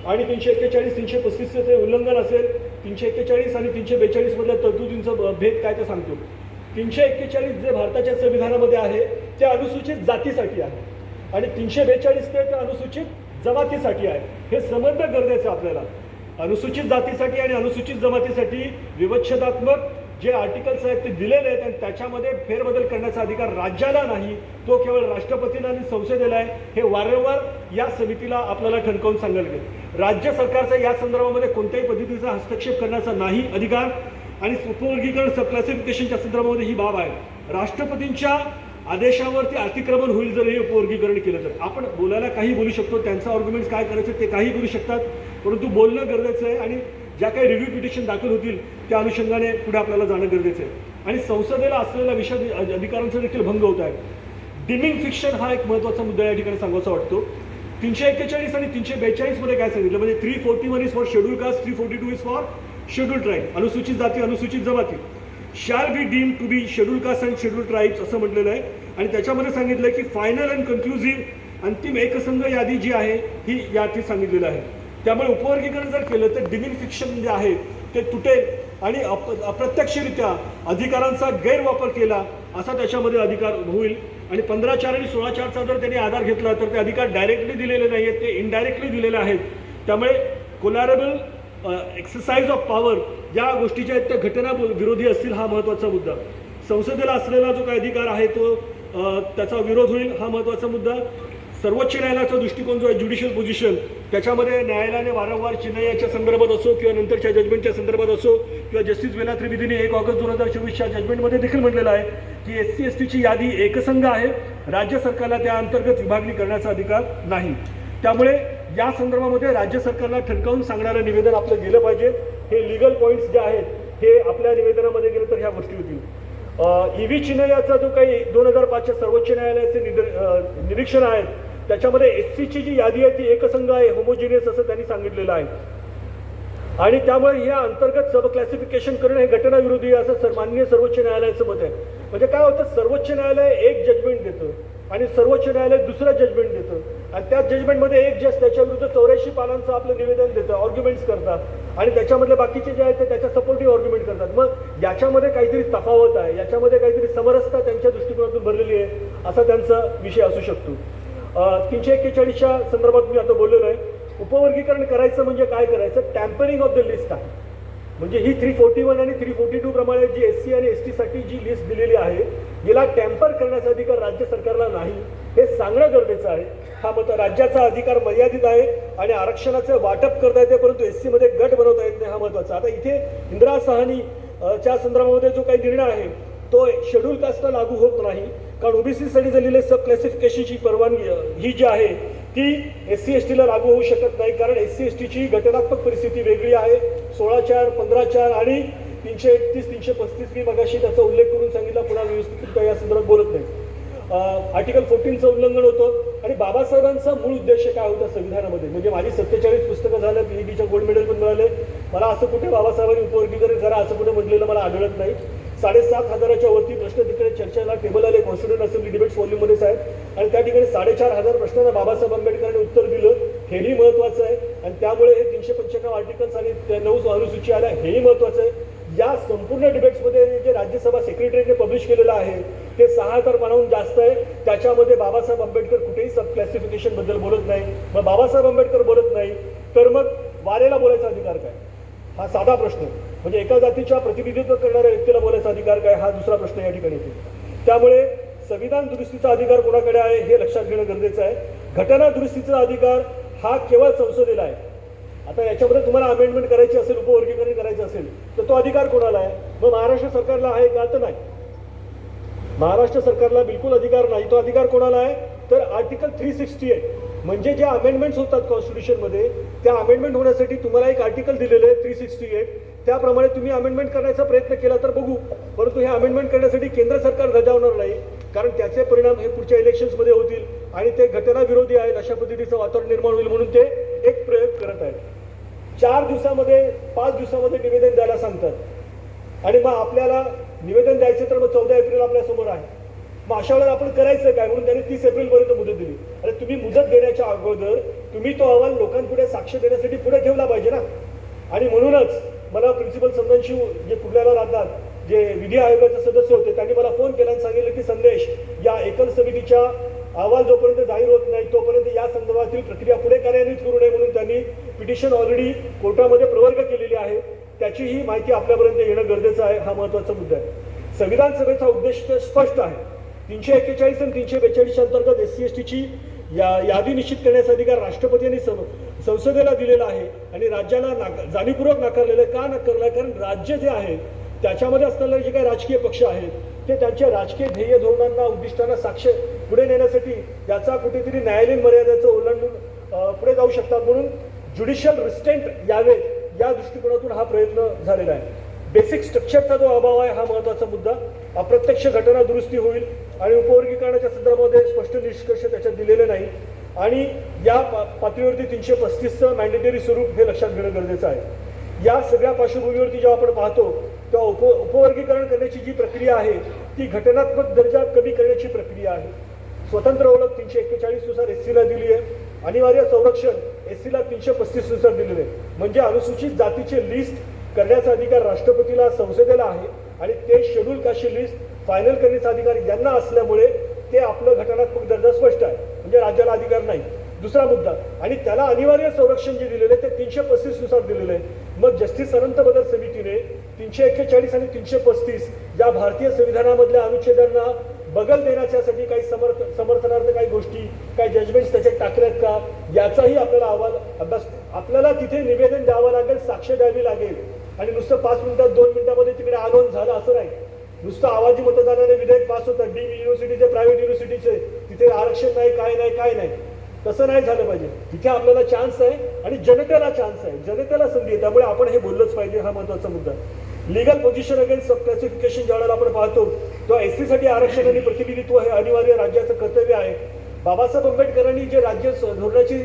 आणि 341 335चं ते उल्लंघन असेल. 341 आणि 342 मधल्या तरतुदींचा भेद काय ते सांगतो. 341 जे भारताच्या संविधानामध्ये आहे ते अनुसूचित जातीसाठी आहे आणि 342 ते अनुसूचित जमातीसाठी आहे. हे समजणं गरजेचं आपल्याला. अनुसूचित जातीसाठी आणि अनुसूचित जमातीसाठी विवच्छेदात्मक जे आर्टिकल्स आहेत ते दिलेले आहेत आणि त्याच्यामध्ये फेरबदल करण्याचा अधिकार राज्याला नाही, तो केवळ राष्ट्रपतींना आणि संसदेला आहे. हे वारंवार या समितीला आपल्याला ठणकावून सांगायला लागेल. राज्य सरकारचा या संदर्भामध्ये कोणत्याही पद्धतीचा हस्तक्षेप करण्याचा नाही अधिकार आणि उपवर्गीकरण सबक्लासिफिकेशनच्या संदर्भामध्ये ही बाब आहे. राष्ट्रपतींच्या आदेशावरती अतिक्रमण होईल जर हे उपवर्गीकरण केलं तर. आपण बोलायला काही बोलू शकतो, त्यांचं आर्ग्युमेंट्स काय करायचं ते काही करू शकतात, परंतु बोलणं गरजेचं आहे आणि ज्या काही रिव्ह्यू पिटिशन दाखल होतील त्या अनुषंगाने पुढे आपल्याला जाणं गरजेचं आहे. आणि संसदेला असलेल्या विषय अधिकारांचा देखील भंग होत आहे. डिमिंग फिक्शन हा एक महत्त्वाचा मुद्दा या ठिकाणी सांगायचा वाटतो. 341 आणि 342 मध्ये काय सांगितलं म्हणजे 341 is for schedule caste, 342 is for schedule tribe. अनुसूचित जाती अनुसूचित जमाती shall be deem to be schedule caste and schedule tribes असं म्हटलेलं आहे आणि त्याच्यामध्ये सांगितलं की फायनल अँड कन्क्लुझिव्ह अंतिम एकसंघ यादी जी आहे ही यात सांगितलेलं आहे. त्यामुळे उपवर्गीकरण जर केलं तर डिमिंग फिक्शन जे आहे ते तुटेल आणि अप्रत्यक्षरित्या अधिकारांचा गैरवापर केला असा त्याच्यामध्ये अधिकार होईल. आणि 15/4 आणि 16/4चा जर त्यांनी आधार घेतला तर ते अधिकार डायरेक्टली दिलेले नाही आहेत, ते इनडायरेक्टली दिलेले आहेत. त्यामुळे कोलॅरेबल एक्सरसाइज ऑफ पॉवर या गोष्टीच्या आहेत त्या घटना विरोधी असतील हा महत्त्वाचा मुद्दा. संसदेला असलेला जो काही अधिकार आहे तो त्याचा विरोध होईल हा महत्त्वाचा मुद्दा. सर्वोच्च न्यायालयाचा दृष्टिकोन जो आहे ज्युडिशियल पोझिशन त्याच्यामध्ये न्यायालयाने वारंवार चिन्मयाच्या संदर्भात असो किंवा नंतरच्या जजमेंटच्या संदर्भात असो किंवा जस्टिस वेला त्रिवेदीने 1 ऑगस्ट 2024च्या जजमेंटमध्ये देखील म्हटलेलं आहे की SC/STची यादी एकसंघ आहे, राज्य सरकारला त्या अंतर्गत विभागणी करण्याचा अधिकार नाही. त्यामुळे या संदर्भामध्ये राज्य सरकारला ठणकावून सांगणारं निवेदन आपलं गेलं पाहिजे. हे लिगल पॉईंट्स जे आहेत हे आपल्या निवेदनामध्ये गेलं तर ह्या गोष्टी होतील. EV चिन्मयाचा जो काही 2005च्या सर्वोच्च न्यायालयाचे निरीक्षण आहेत त्याच्यामध्ये SCची जी यादी आहे ती एकसंघ आहे, होमोजिनियस असं त्यांनी सांगितलेलं आहे आणि त्यामुळे या अंतर्गत सब क्लासिफिकेशन करणं हे घटनाविरोधी असं माननीय सर्वोच्च न्यायालयाचं मत आहे. म्हणजे काय होतं, सर्वोच्च न्यायालय एक जजमेंट देतं आणि सर्वोच्च न्यायालय दुसरं जजमेंट देतं आणि त्या जजमेंटमध्ये एक जज त्याच्या विरुद्ध 84 पानांचं आपलं निवेदन देतं, आर्ग्युमेंट्स करतात आणि त्याच्यामधले बाकीचे जे आहेत ते त्याच्या सपोर्टिव्ह आर्ग्युमेंट करतात. मग याच्यामध्ये काहीतरी तफावत आहे, याच्यामध्ये काहीतरी समरसता त्यांच्या दृष्टिकोनातून भरलेली आहे असा त्यांचा विषय असू शकतो. 341च्या संदर्भात मी आता बोललेलो आहे. उपवर्गीकरण करायचं म्हणजे काय करायचं, टॅम्परिंग ऑफ द लिस्ट आहे. म्हणजे ही 341 आणि 342 प्रमाणे जी SC आणि ST साठी जी लिस्ट दिलेली आहे याला टॅम्पर करण्याचा अधिकार राज्य सरकारला नाही हे सांगणं गरजेचं आहे. हा मत राज्याचा अधिकार मर्यादित आहे आणि आरक्षणाचं वाटप करता येते परंतु SC मध्ये गट बनवता येत नाही हा महत्त्वाचा. आता इथे इंदिरा साहनी च्या संदर्भामध्ये जो काही निर्णय आहे तो शेड्यूल कास्टला लागू होत नाही कारण OBC साठी झालेले सब क्लासिफिकेशनची परवानगी ही जी आहे ती SC/STला लागू होऊ शकत नाही कारण SC/STची घटनात्मक परिस्थिती वेगळी आहे. 16/4, 15/4 आणि 331, 335 मी मगाशी त्याचा उल्लेख करून सांगितला, पुन्हा व्यवस्थित या संदर्भात बोलत नाही. आर्टिकल 14चं उल्लंघन होतं आणि बाबासाहेबांचा मूळ उद्देश काय होता संविधानामध्ये, म्हणजे माझी 47 पुस्तकं झालं, PhDच्या गोल्ड मेडल पण मिळाले. मला असं कुठे बाबासाहेबांनी उपवर्गीकरण करा असं कुठे म्हटलेलं मला आढळत नाही. 7,500च्या वरती प्रश्न तिकडे चर्चेला टेबल आले कॉन्स्टिट्यूंट असेंब्ली डिबेट्स व्हॉल्यूममध्येच आहेत आणि त्या ठिकाणी 4,500 प्रश्नांना बाबासाहेब आंबेडकरांनी उत्तर दिलं, हेही महत्त्वाचं आहे. आणि त्यामुळे हे 395 आर्टिकल्स आणि 9 अनुसूची आल्या, हेही महत्त्वाचं आहे. या संपूर्ण डिबेट्समध्ये जे राज्यसभा सेक्रेटरीने पब्लिश केलेलं आहे ते 6,000 पानाहून जास्त आहे. त्याच्यामध्ये बाबासाहेब आंबेडकर कुठेही सब क्लासिफिकेशन बद्दल बोलत नाही. मग बाबासाहेब आंबेडकर बोलत नाही तर मग वारेला बोलायचा अधिकार काय? हा साधा प्रश्न. म्हणजे एका जातीच्या प्रतिनिधित्व करणाऱ्या व्यक्तीला बोलायचा अधिकार काय, हा दुसरा प्रश्न या ठिकाणी येतो. त्यामुळे संविधान दुरुस्तीचा अधिकार कोणाकडे आहे हे लक्षात घेणं गरजेचं आहे. घटना दुरुस्तीचा अधिकार हा केवळ संसदेला आहे. आता याच्यामध्ये तुम्हाला अमेंडमेंट करायची असेल, उपवर्गीकरण करायचं असेल तर तो अधिकार कोणाला आहे? मग महाराष्ट्र सरकारला आहे का? तर नाही, महाराष्ट्र सरकारला बिलकुल अधिकार नाही. तो अधिकार कोणाला आहे? तर आर्टिकल 368 म्हणजे जे अमेंडमेंट्स होतात कॉन्स्टिट्यूशनमध्ये त्या अमेंडमेंट होण्यासाठी तुम्हाला एक आर्टिकल दिलेलं आहे 368. त्याप्रमाणे तुम्ही अमेंडमेंट करण्याचा प्रयत्न केला तर बघू. परंतु हे अमेंडमेंट करण्यासाठी केंद्र सरकार गजावणार नाही, कारण त्याचे परिणाम हे पुढच्या इलेक्शन्समध्ये होतील आणि ते घटना विरोधी आहेत अशा पद्धतीचं वातावरण निर्माण होईल म्हणून ते एक प्रयोग करत आहेत. 4 दिवसामध्ये 5 दिवसामध्ये निवेदन द्यायला सांगतात आणि मग आपल्याला निवेदन द्यायचं तर मग 14 एप्रिल आपल्यासमोर आहे. मग अशा वेळेला आपण करायचं काय म्हणून त्यांनी 30 एप्रिलपर्यंत मुदत दिली. अरे तुम्ही मुदत देण्याच्या अगोदर तुम्ही तो अहवाल लोकांपुढे साक्ष देण्यासाठी पुढे ठेवला पाहिजे ना. आणि म्हणूनच मला प्रिन्सिपल संदनशिव जे कुर्ल्याला राहतात, जे विधी आयोगाचे सदस्य होते, त्यांनी मला फोन केला आणि सांगितलं की संदेश, या एकल समितीच्या अहवाल जोपर्यंत जाहीर होत नाही तोपर्यंत या संदर्भातील प्रक्रिया पुढे कार्यान्वित करू नये म्हणून त्यांनी पिटिशन ऑलरेडी कोर्टामध्ये प्रवर्ग केलेली आहे. त्याचीही माहिती आपल्यापर्यंत येणं गरजेचं आहे. हा महत्त्वाचा मुद्दा आहे. संविधान सभेचा उद्देश स्पष्ट आहे. 341 आणि 342 अंतर्गत SC/STची यादी निश्चित करण्याचा अधिकार राष्ट्रपतींनी संसदेला दिलेला आहे आणि राज्याला जाणीवपूर्वक नाकारलेलं आहे. का नाकारलं? कारण राज्य जे आहे त्याच्यामध्ये असणारे जे काही राजकीय पक्ष आहेत ते त्यांच्या राजकीय ध्येय धोरणांना उद्दिष्टांना साक्ष पुढे नेण्यासाठी याचा कुठेतरी न्यायालयीन मर्यादेचं ओलांडून पुढे जाऊ शकतात. म्हणून ज्युडिशियल रिस्ट्रेंट यावेत या दृष्टिकोनातून हा प्रयत्न झालेला आहे. बेसिक स्ट्रक्चरचा जो अभाव आहे हा महत्त्वाचा मुद्दा. अप्रत्यक्ष घटना दुरुस्ती होईल आणि उपवर्गीकरणाच्या संदर्भामध्ये स्पष्ट निष्कर्ष त्याच्यात दिलेले नाही आणि या पातळीवरती 335चं मॅन्डेटरी स्वरूप हे लक्षात घेणं गरजेचं आहे. या सगळ्या पार्श्वभूमीवरती जेव्हा आपण पाहतो तेव्हा उपवर्गीकरण करण्याची जी प्रक्रिया आहे ती घटनात्मक दर्जा कमी करण्याची प्रक्रिया आहे. स्वतंत्र ओळख 341 नुसार SCला दिली आहे. अनिवार्य संरक्षण SCला 335 नुसार दिलेले आहे. म्हणजे अनुसूचित जातीचे लिस्ट करण्याचा अधिकार राष्ट्रपतीला संसदेला आहे आणि ते शेड्यूल कास्टची लिस्ट फायनल करण्याचा अधिकार यांना असल्यामुळे ते आपलं घटनात्मक दर्जा स्पष्ट आहे. म्हणजे राज्याला अधिकार नाही. दुसरा मुद्दा, आणि त्याला अनिवार्य संरक्षण जे दिलेलं आहे ते 335 नुसार दिलेलं आहे. मग जस्टिस अनंत बदल समितीने 341 आणि 335 या भारतीय संविधानामधल्या अनुच्छेदांना बगल देण्याच्यासाठी काही समर्थनार्थ काही गोष्टी, काही जजमेंट्स त्याच्यात टाकल्यात का याचाही आपल्याला अभ्यास. आपल्याला तिथे निवेदन द्यावं लागेल, साक्ष द्यावी लागेल आणि नुसतं 5 मिनिटात 2 मिनिटामध्ये तिकडे आंदोलन झालं असं नाही. नुसतं आवाजी मतदानाने विधेयक पास होतं. डीम युनिव्हर्सिटीचे, प्रायव्हेट युनिव्हर्सिटीचे तिथे आरक्षण नाही, काय नाही तसं नाही झालं पाहिजे. तिथे आपल्याला चान्स आहे आणि जनतेला चान्स आहे, जनतेला संधी आहे. त्यामुळे आपण हे बोललंच पाहिजे. हा महत्त्वाचा मुद्दा. लिगल पोझिशन अगेन्स्ट सब क्लासिफिकेशन ज्यावेळेला आपण पाहतो तेव्हा SCसाठी आरक्षण आणि प्रतिनिधित्व हे अनिवार्य राज्याचं कर्तव्य आहे. बाबासाहेब आंबेडकरांनी जे राज्य धोरणाची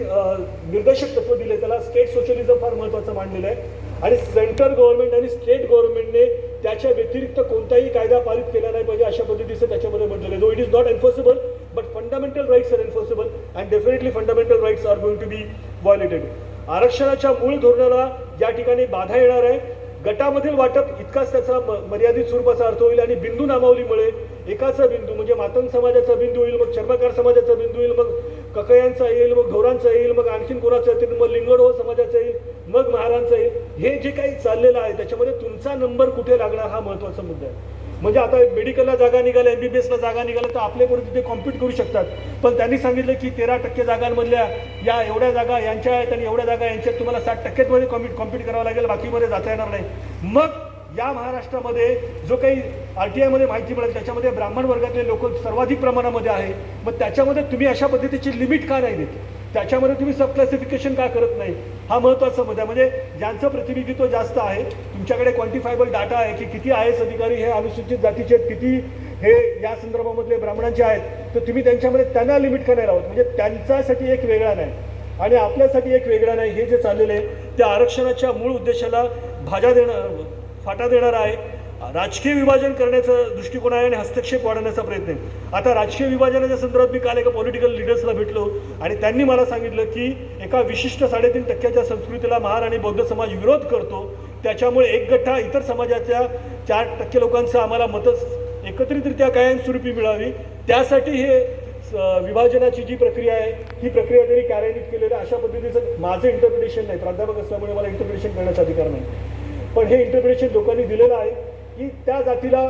निर्देशक तत्व दिले त्याला स्टेट सोशलिझम फार महत्त्वाचं मानलेलं आहे आणि सेंट्रल गव्हर्नमेंट आणि स्टेट गव्हर्नमेंटने त्याच्या व्यतिरिक्त कोणताही कायदा पारित केला नाही पाहिजे अशा पद्धतीचं त्याच्यामध्ये म्हटलेलं आहे. Though it is not enforceable but fundamental rights are enforceable and definitely fundamental rights are going to be violated. आरक्षणाच्या मूळ धोरणाला या ठिकाणी बाधा येणार आहे. गटामधील वाटप इतकाच त्याचा मर्यादित स्वरूपाचा अर्थ होईल आणि बिंदू नामावलीमुळे एकाचा बिंदू म्हणजे मातंग समाजाचा बिंदू होईल, मग चर्मकार समाजाचा बिंदू होईल, मग ककयांचा येईल, मग ढोरांचा येईल, मग आणखीन कोणाचा येईल, मग लिंगडो समाजाचा येईल, मग महारांचा येईल. हे जे काही चाललेलं आहे त्याच्यामध्ये तुमचा नंबर कुठे लागणार हा महत्त्वाचा मुद्दा आहे. म्हणजे आता मेडिकलला जागा निघाल्या, MBBSला जागा निघाल्या तर आपले पोरं तिथे कॉम्पीट करू शकतात. पण त्यांनी सांगितलं की 13% जागांमधल्या या एवढ्या जागा यांच्या आहेत आणि एवढ्या जागा यांच्यात तुम्हाला 60%मध्ये कॉम्पीट करावं लागेल, बाकीमध्ये जाता येणार नाही. मग या महाराष्ट्रामध्ये जो काही RTIमध्ये माहिती मिळेल त्याच्यामध्ये ब्राह्मण वर्गातले लोक सर्वाधिक प्रमाणामध्ये आहे. मग त्याच्यामध्ये तुम्ही अशा पद्धतीची लिमिट का नाही देत? त्याच्यामध्ये तुम्ही सब क्लासिफिकेशन का करत नाही? हा महत्त्वाचा मुद्दा. म्हणजे ज्यांचं प्रतिनिधित्व जास्त आहे, तुमच्याकडे क्वांटिफायबल डाटा आहे की किती IAS अधिकारी हे अनुसूचित जातीचे, किती हे या संदर्भामधले ब्राह्मणांचे आहेत, तर तुम्ही त्यांच्यामध्ये त्यांना लिमिट का नाही लावत? म्हणजे त्यांच्यासाठी एक वेगळा नाही आणि आपल्यासाठी एक वेगळा नाही. हे जे चाललेलं आहे त्या आरक्षणाच्या मूळ उद्देशाला फाटा देणार आहे. राजकीय विभाजन करण्याचा दृष्टिकोन आहे आणि हस्तक्षेप वाढवण्याचा प्रयत्न आहे. आता राजकीय विभाजनाच्या संदर्भात मी काल एका पॉलिटिकल लिडर्सला भेटलो आणि त्यांनी मला सांगितलं की एका विशिष्ट 3.5% संस्कृतीला महार आणि बौद्ध समाज विरोध करतो, त्याच्यामुळे एक गठ्ठा इतर समाजाच्या 4% लोकांचं आम्हाला मतं एकत्रितरित्या कायमस्वरूपी मिळावी, त्यासाठी हे विभाजनाची जी प्रक्रिया आहे ही प्रक्रिया त्यांनी कार्यान्वित केलेलं. अशा पद्धतीचं माझं इंटरप्रिटेशन नाही, प्राध्यापक असल्यामुळे मला इंटरप्रिटेशन करण्याचा अधिकार नाही, पण हे इंटरप्रिटेशन लोकांनी दिलेलं आहे की त्या जातीला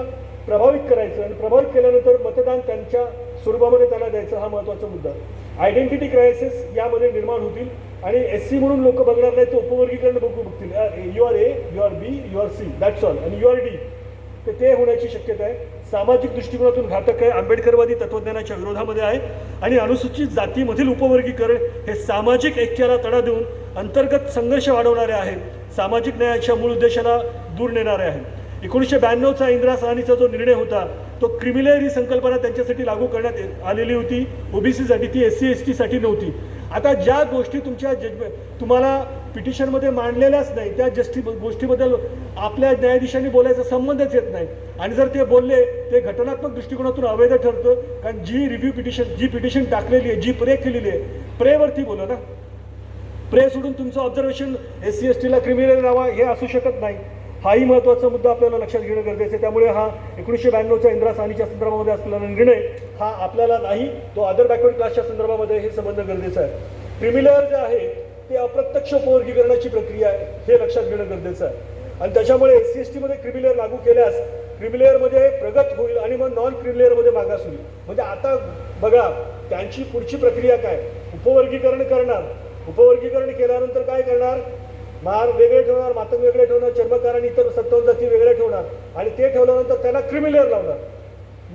प्रभावित करायचं आणि प्रभावित केल्यानंतर मतदान त्यांच्या स्वरूपामध्ये त्यांना द्यायचं, हा महत्त्वाचा मुद्दा. आयडेंटिटी क्रायसिस यामध्ये निर्माण होतील आणि SC म्हणून लोक बघणार नाही, तो उपवर्गीकरण बघतील. You are A, you are B, you are C, that's all, आणि यू आर D, तर ते होण्याची शक्यता आहे. सामाजिक दृष्टिकोनातून घातक आहे, आंबेडकरवादी तत्त्वज्ञानाच्या विरोधामध्ये आहे आणि अनुसूचित जातीमधील उपवर्गीकरण हे सामाजिक ऐक्याला तडा देऊन अंतर्गत संघर्ष वाढवणारे आहे, सामाजिक न्यायाच्या मूळ उद्देशाला दूर नेणारे आहे. 1992चा इंदिरा साहनीचा जो निर्णय होता तो क्रिमिलेअर ही संकल्पना त्यांच्यासाठी लागू करण्यात आलेली होती, OBCसाठी, ती SC STसाठी नव्हती. आता ज्या गोष्टी तुमच्या तुम्हाला पिटिशनमध्ये मांडलेल्याच नाही त्या गोष्टीबद्दल आपल्या न्यायाधीशांनी बोलायचा संबंधच येत नाही, आणि जर ते बोलले ते घटनात्मक दृष्टिकोनातून अवैध ठरतं. कारण जी पिटिशन टाकलेली आहे, जी प्रे केलेली आहे, प्रेवरती बोला ना, प्रे सोडून तुमचं ऑब्झर्वेशन SC STला क्रिमिनल लावा हे असू शकत नाही. हाही महत्त्वाचा मुद्दा आपल्याला लक्षात घेणं गरजेचं आहे. त्यामुळे हा 1992च्या इंदिरा साहनीच्या संदर्भामध्ये असलेला निर्णय हा आपल्याला नाही, तो अदर बॅकवर्ड क्लासच्या संदर्भामध्ये हे संबंध गरजेचं आहे. क्रिमिनल जे आहे ते अप्रत्यक्ष उपवर्गीकरणाची प्रक्रिया आहे, हे लक्षात घेणं गरजेचं आहे. आणि त्याच्यामुळे SC STमध्ये क्रिमिलेअर लागू केल्यास क्रिमिलेअरमध्ये प्रगत होईल आणि मग नॉन क्रिमिलेअरमध्ये मागास होईल. म्हणजे आता बघा त्यांची पुढची प्रक्रिया काय, उपवर्गीकरण करणार, उपवर्गीकरण केल्यानंतर काय करणार, महार वेगळे ठेवणार, मातंग वेगळे ठेवणार, चर्मकार आणि इतर 57 जाती वेगळे ठेवणार आणि ते ठेवल्यानंतर त्यांना क्रिमिलेअर लावणार.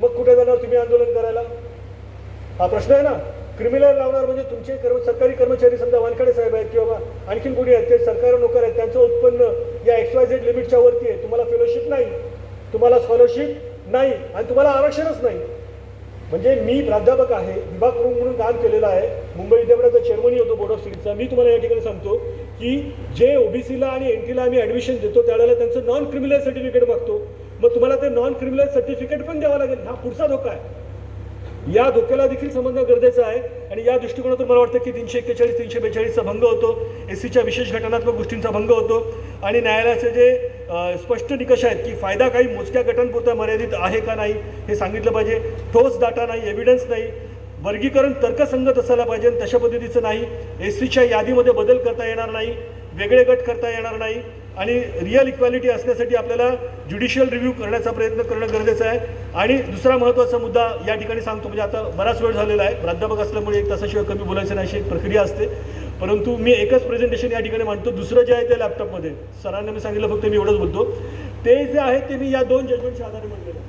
मग कुठे जाणार तुम्ही आंदोलन करायला, हा प्रश्न आहे ना. क्रिमिलेअर लावणार म्हणजे तुमचे सरकारी कर्मचारी समजा वानखडे साहेब आहेत किंवा आणखीन कोणी आहेत, ते सरकारी नोकर आहेत, त्यांचं उत्पन्न या XYZ लिमिटच्या वरती आहे, तुम्हाला फेलोशिप नाही, तुम्हाला स्कॉलरशिप नाही आणि तुम्हाला आरक्षणच नाही. म्हणजे मी प्राध्यापक आहे, विभाग प्रमुख म्हणून काम केलेलं आहे, मुंबई विद्यापीठाचा चेअरमनी होतो बोर्ड ऑफ स्टडीजचा. मी तुम्हाला या ठिकाणी सांगतो की जे OBCला आणि NTला आम्ही ॲडमिशन देतो त्यावेळेला त्यांचं नॉन क्रिमिनल सर्टिफिकेट मागतो, मग तुम्हाला ते नॉन क्रिमिनल सर्टिफिकेट पण द्यावं लागेल. हा पुढचा धोका आहे, या धोक्याला देखील समजणं गरजेचं आहे. आणि या दृष्टिकोनातून मला वाटतं की 341 342चा भंग होतो, SCच्या विशेष घटनात्मक गोष्टींचा भंग होतो आणि न्यायालयाचे जे स्पष्ट निकष आहेत की फायदा काही मोजक्या गटांपुरता मर्यादित आहे का नाही हे सांगितलं पाहिजे. ठोस डाटा नाही, एव्हिडन्स नाही, वर्गीकरण तर्कसंगत असायला पाहिजे, तशा पद्धतीचं नाही. SCच्या यादीमध्ये बदल करता येणार नाही, वेगळे गट करता येणार नाही आणि रिअल इक्वॅलिटी असण्यासाठी आपल्याला ज्युडिशियल रिव्ह्यू करण्याचा प्रयत्न करणं गरजेचं आहे. आणि दुसरा महत्त्वाचा मुद्दा या ठिकाणी सांगतो, म्हणजे आता बराच वेळ झालेला आहे, प्राध्यापक असल्यामुळे 1 तासाशिवाय कमी बोलायचं नाही अशी एक प्रक्रिया असते, परंतु मी एकच प्रेझेंटेशन या ठिकाणी मांडतो. दुसरं जे आहे ते लॅपटॉपमध्ये, सरांना मी सांगितलं फक्त मी एवढंच बोलतो, ते जे आहे ते मी या 2 जजमेंटच्या आधारे मांडलेलं आहे.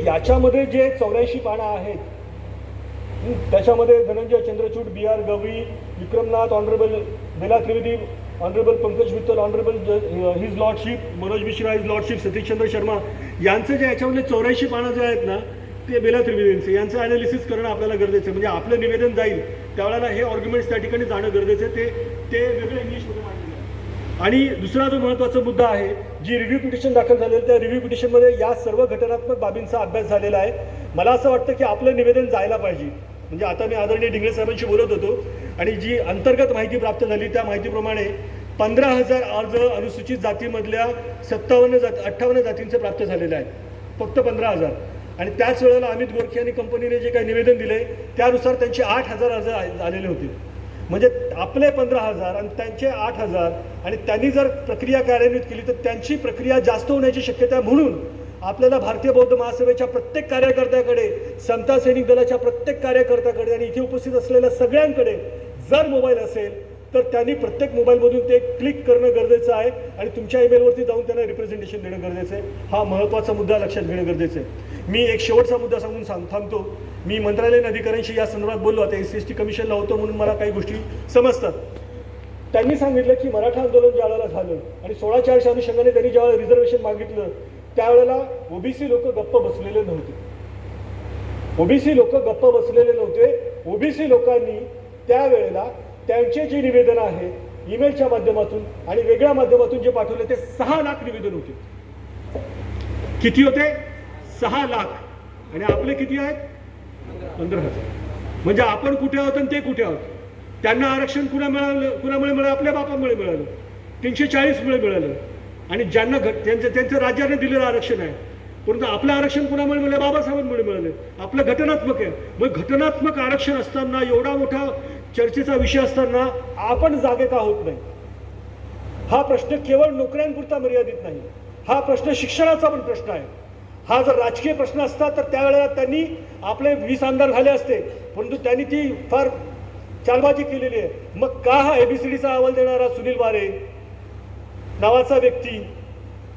याच्यामध्ये जे 84 पानं आहेत त्याच्यामध्ये Dhananjay Chandrachud, BR Gawali, Vikramnath, honourable Bela Trivedi, honourable Pankaj Mittal, honourable his lordship, Manoj Mishra his lordship, Satishchandra Sharma यांचं जे याच्यामधले 84 पानं जे आहेत ना ते बेला त्रिवेदींचे, यांचं ॲनालिसिस करणं आपल्याला गरजेचं आहे. म्हणजे आपलं निवेदन जाईल त्यावेळेला हे आर्ग्युमेंट्स त्या ठिकाणी जाणं गरजेचं आहे, ते वेगळं इंग्लिशमध्ये मांडलेलं आहे. आणि दुसरा जो महत्त्वाचा मुद्दा आहे, जी रिव्ह्यू पिटिशन दाखल झालेलं, त्या रिव्ह्यू पिटिशनमध्ये या सर्व घटनात्मक बाबींचा अभ्यास झालेला आहे. मला असं वाटतं की आपलं निवेदन जायला पाहिजे. म्हणजे आता मी आदरणीय डिंगळे साहेबांशी बोलत होतो आणि जी अंतर्गत माहिती प्राप्त झाली त्या माहितीप्रमाणे 15,000 अर्ज अनुसूचित जातीमधल्या 58 जातींचे प्राप्त झालेले आहेत, फक्त 15,000. आणि त्याच वेळेला अमित गोरखे आणि कंपनीने जे काही निवेदन दिले त्यानुसार त्यांचे 8,000 अर्ज आलेले होते. म्हणजे आपले 15,000 आणि त्यांचे 8,000, आणि त्यांनी जर प्रक्रिया कार्यान्वित केली तर त्यांची प्रक्रिया जास्त होण्याची शक्यता आहे. म्हणून आपल्याला भारतीय बौद्ध महासभेच्या प्रत्येक कार्यकर्त्याकडे, समता सैनिक दलाच्या प्रत्येक कार्यकर्त्याकडे आणि इथे उपस्थित असलेल्या सगळ्यांकडे जर मोबाईल असेल तर त्यांनी प्रत्येक मोबाईलमधून ते क्लिक करणं गरजेचं आहे आणि तुमच्या ईमेलवरती जाऊन त्यांना रिप्रेझेंटेशन देणं गरजेचं आहे. हा महत्त्वाचा मुद्दा लक्षात घेणं गरजेचं आहे. मी एक शेवटचा मुद्दा सांगून थांबतो. मी मंत्रालयीन अधिकाऱ्यांशी या संदर्भात बोललो, आता SC ST कमिशनला होतो म्हणून मला काही गोष्टी समजतात. त्यांनी सांगितलं की मराठा आंदोलन ज्या वेळेला झालं आणि 16/4च्या अनुषंगाने त्यांनी ज्यावेळेला रिझर्वेशन मागितलं त्यावेळेला OBC लोक गप्प बसलेले नव्हते. OBC लोक गप्प बसलेले नव्हते. OBC लोकांनी त्यावेळेला त्यांचे जे निवेदन आहे ईमेलच्या माध्यमातून आणि वेगळ्या माध्यमातून जे पाठवले ते 6 लाख निवेदन होते. किती होते? 6 लाख. आणि आपले किती आहेत? 15,000. म्हणजे आपण कुठे आहोत आणि ते कुठे आहोत? त्यांना आरक्षण कुणामुळे मिळालं? आपल्या बापामुळे मिळालं, 340 मुळे मिळालं. आणि ज्यांना त्यांचं राज्याने दिलेलं आरक्षण आहे, परंतु आपलं आरक्षण कुणामुळे मिळालं? बाबासाहेबांमुळे मिळालं. आपलं घटनात्मक आहे. मग घटनात्मक आरक्षण असताना, एवढा मोठा चर्चेचा विषय असताना आपण जागे का होत नाही? हा प्रश्न केवळ नोकऱ्यांपुरता मर्यादित नाही, हा प्रश्न शिक्षणाचा पण प्रश्न आहे. हा जर राजकीय प्रश्न असता तर त्यावेळेला त्यांनी आपले 20 आमदार झाले असते, परंतु त्यांनी ती फार चालबाजी केलेली आहे. मग का हा ABCDचा अहवाल देणारा सुनील वारे नावाचा व्यक्ती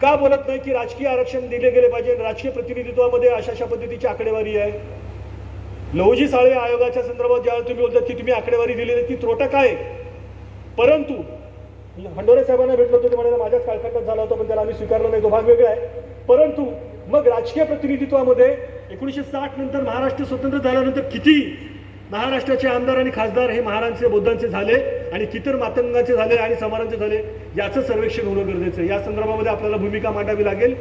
का बोलत नाही की राजकीय आरक्षण दिले गेले पाहिजे? राजकीय प्रतिनिधित्वामध्ये अशा पद्धतीची आकडेवारी आहे. लहुजी साळवे आयोगाच्या संदर्भात ज्यावेळेला तुम्ही बोलतात की तुम्ही आकडेवारी दिलेली, ती त्रोटक आहे. परंतु हंडोरे साहेबांना भेटलो होतो, ते म्हणाले माझ्याच कालखंडात झाला होता, पण त्याला आम्ही स्वीकारलं नाही, तो भाग वेगळा आहे. परंतु मग राजकीय प्रतिनिधित्वामध्ये 1960 नंतर महाराष्ट्र स्वतंत्र झाल्यानंतर किती महाराष्ट्राचे आमदार आणि खासदार हे महारांचे बौद्धांचे झाले आणि किती मातंगांचे झाले आणि समारांचे झाले, याचं सर्वेक्षण होणं गरजेचं आहे. या संदर्भामध्ये आपल्याला भूमिका मांडावी लागेल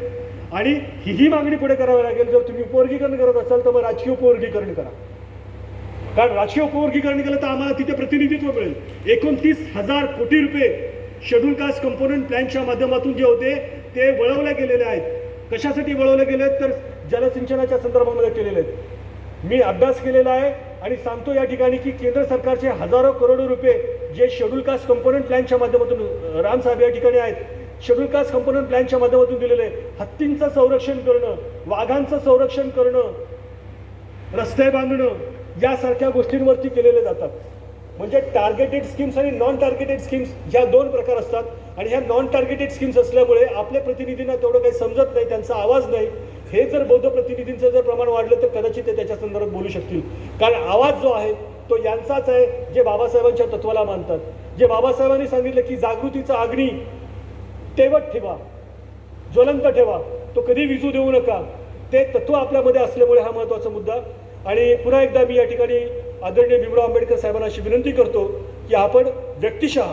आणि ही मागणी पुढे करावी लागेल. जर तुम्ही उपवर्गीकरण करत असाल तर मग राजकीय उपवर्गीकरण करा, कारण राजकीय उपवर्गीकरण केलं तर आम्हाला तिथे प्रतिनिधित्व मिळेल. 29,000 कोटी रुपये शेड्यूल कास्ट कंपोनंट प्लॅनच्या माध्यमातून जे होते ते वळवले गेलेले आहेत. कशासाठी वळवले गेले आहेत? तर जलसिंचनाच्या संदर्भामध्ये केलेले आहेत. मी अभ्यास केलेला आहे आणि सांगतो या ठिकाणी की केंद्र सरकारचे हजारो करोड रुपये जे शेड्यूल कास्ट कंपोनंट प्लॅनच्या माध्यमातून, राम साहेब या ठिकाणी आहेत, शेड्यूल कास्ट कंपोनंट प्लॅनच्या माध्यमातून दिलेले आहे. हत्तींचं संरक्षण करणं, वाघांचं संरक्षण करणं, रस्ते बांधणं यासारख्या गोष्टींवरती केलेले जातात. म्हणजे टार्गेटेड स्कीम्स आणि नॉन टार्गेटेड स्कीम्स ह्या 2 प्रकार असतात. आणि ह्या नॉन टार्गेटेड स्कीम्स असल्यामुळे आपल्या प्रतिनिधींना तेवढं काही समजत नाही, त्यांचा आवाज नाही. हे जर बौद्ध प्रतिनिधींचं जर प्रमाण वाढलं तर कदाचित ते त्याच्या संदर्भात बोलू शकतील, कारण आवाज जो आहे तो यांचाच आहे, जे बाबासाहेबांच्या तत्वाला मानतात. जे बाबासाहेबांनी सांगितलं की जागृतीचा अग्नी तेवत ठेवा, ज्वलंत ठेवा, तो कधी विझू देऊ नका, ते तत्व आपल्यामध्ये असल्यामुळे हा महत्त्वाचा मुद्दा. आणि पुन्हा एकदा मी या ठिकाणी आदरणीय भीमराव आंबेडकर साहेबांना अशी विनंती करतो की आपण व्यक्तिशः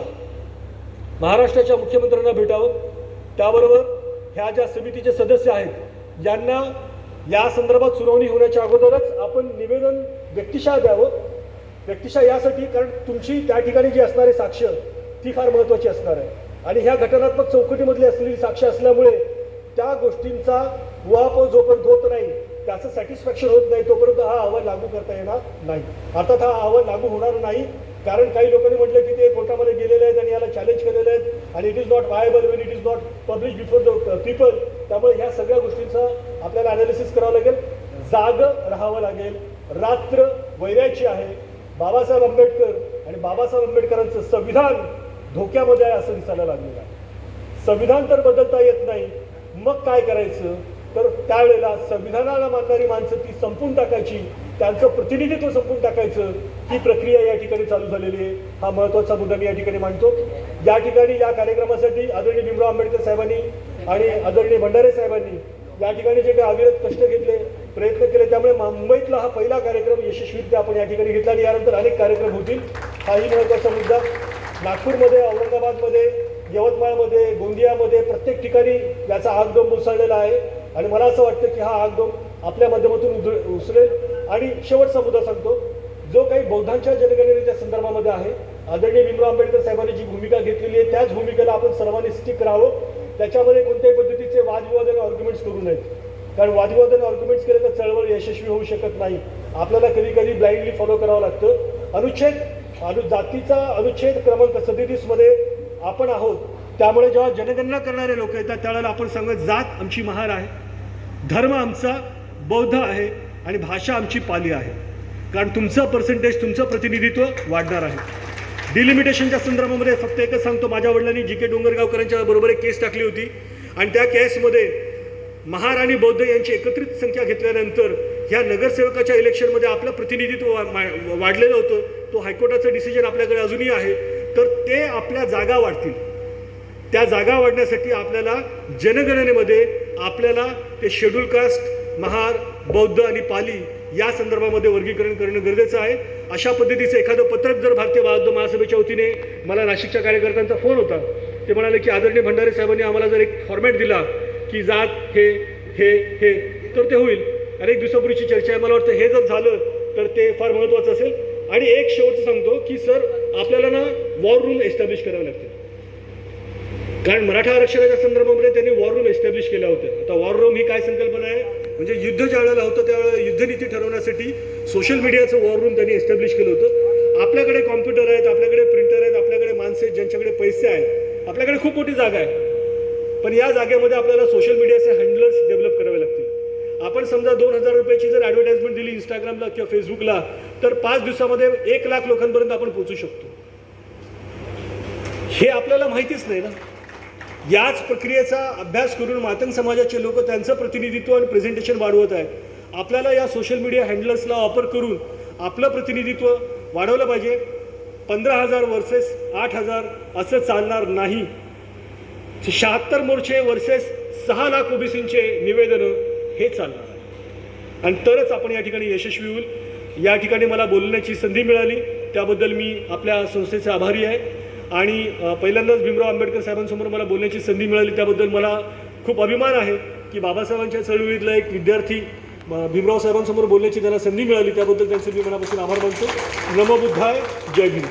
महाराष्ट्राच्या मुख्यमंत्र्यांना भेटावं. त्याबरोबर ह्या ज्या समितीचे सदस्य आहेत यांना या संदर्भात सुनावणी होण्याच्या अगोदरच आपण निवेदन व्यक्तिशः द्यावं. व्यक्तिशः यासाठी कारण तुमची त्या ठिकाणी जी असणारी साक्ष ती फार महत्त्वाची असणार आहे. आणि ह्या घटनात्मक चौकटीमधली असलेली साक्ष असल्यामुळे त्या गोष्टींचा उहापोह जोपर्यंत होत नाही, त्याचं सॅटिस्फॅक्शन होत नाही, तोपर्यंत हा अहवाल लागू करता येणार नाही. अर्थात हा अहवाल लागू होणार नाही, कारण काही लोकांनी म्हटलं की ते कोर्टामध्ये गेलेले आहेत आणि याला चॅलेंज केलेले आहेत आणि it is not viable Wien it is not publish before the people. त्यामुळे ह्या सगळ्या गोष्टींचा आपल्याला अनालिसिस करावं लागेल, जाग राहावं लागेल. रात्र वैराची आहे. बाबासाहेब आंबेडकर आणि बाबासाहेब आंबेडकरांचं संविधान धोक्यामध्ये आहे असं दिसायला लागलेलं आहे. संविधान तर बदलता येत नाही, मग काय करायचं? तर त्यावेळेला संविधानाला मानणारी माणसं ती संपून टाकायची, त्यांचं प्रतिनिधित्व संपून टाकायचं, ही प्रक्रिया या ठिकाणी चालू झालेली आहे. हा महत्त्वाचा मुद्दा मी या ठिकाणी मांडतो. या ठिकाणी या कार्यक्रमासाठी आदरणीय भीमराव आंबेडकर साहेबांनी आणि आदरणीय भंडारे साहेबांनी या ठिकाणी जे काही अविरत कष्ट घेतले, प्रयत्न केले, त्यामुळे मुंबईतला हा पहिला कार्यक्रम यशस्वीरित्या आपण या ठिकाणी घेतला आणि यानंतर अनेक कार्यक्रम होतील. हाही महत्त्वाचा मुद्दा. नागपूरमध्ये, औरंगाबादमध्ये, यवतमाळमध्ये, गोंदियामध्ये प्रत्येक ठिकाणी याचा आगडोंब उसळलेला आहे आणि मला असं वाटतं की हा आगडोंब आपल्या माध्यमातून उसळेल. आणि शेवटचा मुद्दा सांगतो, जो काही बौद्धांच्या जनगणनेच्या संदर्भामध्ये आहे, आदरणीय भीमराव आंबेडकर साहेबांनी जी भूमिका घेतलेली आहे त्याच भूमिकेला आपण सर्वांनी स्टिक राहावं. त्याच्यामध्ये कोणत्याही पद्धतीचे वादविवाद आणि आर्ग्युमेंट्स करू नयेत, कारण वादविवाद आणि आर्ग्युमेंट्स केले तर चळवळ यशस्वी होऊ शकत नाही. आपल्याला कधी कधी ब्लाइंडली फॉलो करावं लागतं. जातीचा अनुच्छेद क्रमांक 37 मध्ये आपण आहोत. त्यामुळे जेव्हा जनगणना करणारे लोक येतात त्यावेळेला आपण सांगत जात आमची महार आहे, धर्म आमचा बौद्ध आहे आणि भाषा आमची पाली आहे, कारण तुमचं पर्सेंटेज, तुमचं प्रतिनिधित्व वाढणार आहे. डिलिमिटेशनच्या संदर्भामध्ये फक्त एकच सांगतो, माझ्या वडिलांनी जी के डोंगरगावकरांच्या बरोबर एक केस टाकली होती आणि त्या केसमध्ये महार आणि बौद्ध यांची एकत्रित संख्या घेतल्यानंतर ह्या नगरसेवकाच्या इलेक्शनमध्ये आपलं प्रतिनिधित्व वाढलेलं होतं. तो हायकोर्टाचं डिसिजन आपल्याकडे अजूनही आहे. तर ते आपल्या जागा वाढतील. त्या जागा वाढण्यासाठी आपल्याला जनगणनेमध्ये आपल्याला ते शेड्यूल कास्ट, महार, बौद्ध आणि पाली या संदर्भामध्ये वर्गीकरण करणं गरजेचं आहे. अशा पद्धतीचं एखादं पत्रक जर भारतीय बौद्ध महासभेच्या वतीने, मला नाशिकच्या कार्यकर्त्यांचा फोन होता, ते म्हणाले की आदरणीय भंडारे साहेबांनी आम्हाला जर एक फॉर्मॅट दिला की जात हे हे हे तर ते होईल. अनेक दिवसापूर्वीची चर्चा आहे. मला वाटतं हे जर झालं तर ते फार महत्त्वाचं असेल. आणि एक शेवटचं सांगतो की सर, आपल्याला ना वॉर रूम एस्टॅब्लिश करावे लागतील. कारण मराठा आरक्षणाच्या संदर्भामध्ये त्यांनी वॉर रूम एस्टॅब्लिश केल्या होत्या. आता वॉर रूम ही काय संकल्पना आहे, म्हणजे युद्ध ज्या वेळेला होतं त्यावेळेला युद्धनीती ठरवण्यासाठी सोशल मीडियाचं वॉर रूम त्यांनी एस्टॅब्लिश केलं होतं. आपल्याकडे कॉम्प्युटर आहेत, आपल्याकडे प्रिंटर आहेत, आपल्याकडे माणसं आहेत, ज्यांच्याकडे पैसे आहेत, आपल्याकडे खूप मोठी जागा आहे. पण या जागेमध्ये आपल्याला सोशल मीडियाचे हँडलर्स डेव्हलप करावे लागतील. आपण समजा 2,000 रुपयाची जर ॲडव्हर्टाइजमेंट दिली इंस्टाग्रामला किंवा फेसबुकला, तर 5 दिवसामध्ये 1 लाख लोकांपर्यंत आपण पोहोचू शकतो. हे आपल्याला माहितीच नाही ना. याच प्रक्रियेचा अभ्यास करून मातंग समाजाचे लोक त्यांचं प्रतिनिधित्व आणि प्रेझेंटेशन वाढवत आहेत. आपल्याला या सोशल मीडिया हँडलर्सला वापर करून आपलं प्रतिनिधित्व वाढवलं पाहिजे. 15,000 वर्सेस 8,000 असं चालणार नाही. 76 मोर्चे वर्सेस 6 लाख ओबीसींचे निवेदनं हे चालणार आहे. आणि तरच आपण या ठिकाणी यशस्वी होईल. या ठिकाणी मला बोलण्याची संधी मिळाली त्याबद्दल मी आपल्या संस्थेचे आभारी आहे. आणि पहिल्यांदाच भीमराव आंबेडकर साहेबांसमोर मला बोलण्याची संधी मिळाली त्याबद्दल मला खूप अभिमान आहे की बाबासाहेबांच्या चळवळीतला एक विद्यार्थी भीमराव साहेबांसमोर बोलण्याची त्यांना संधी मिळाली. त्याबद्दल त्यांचे मी मनापासून आभार मानतो. नमो बुद्धाय. जय भीम.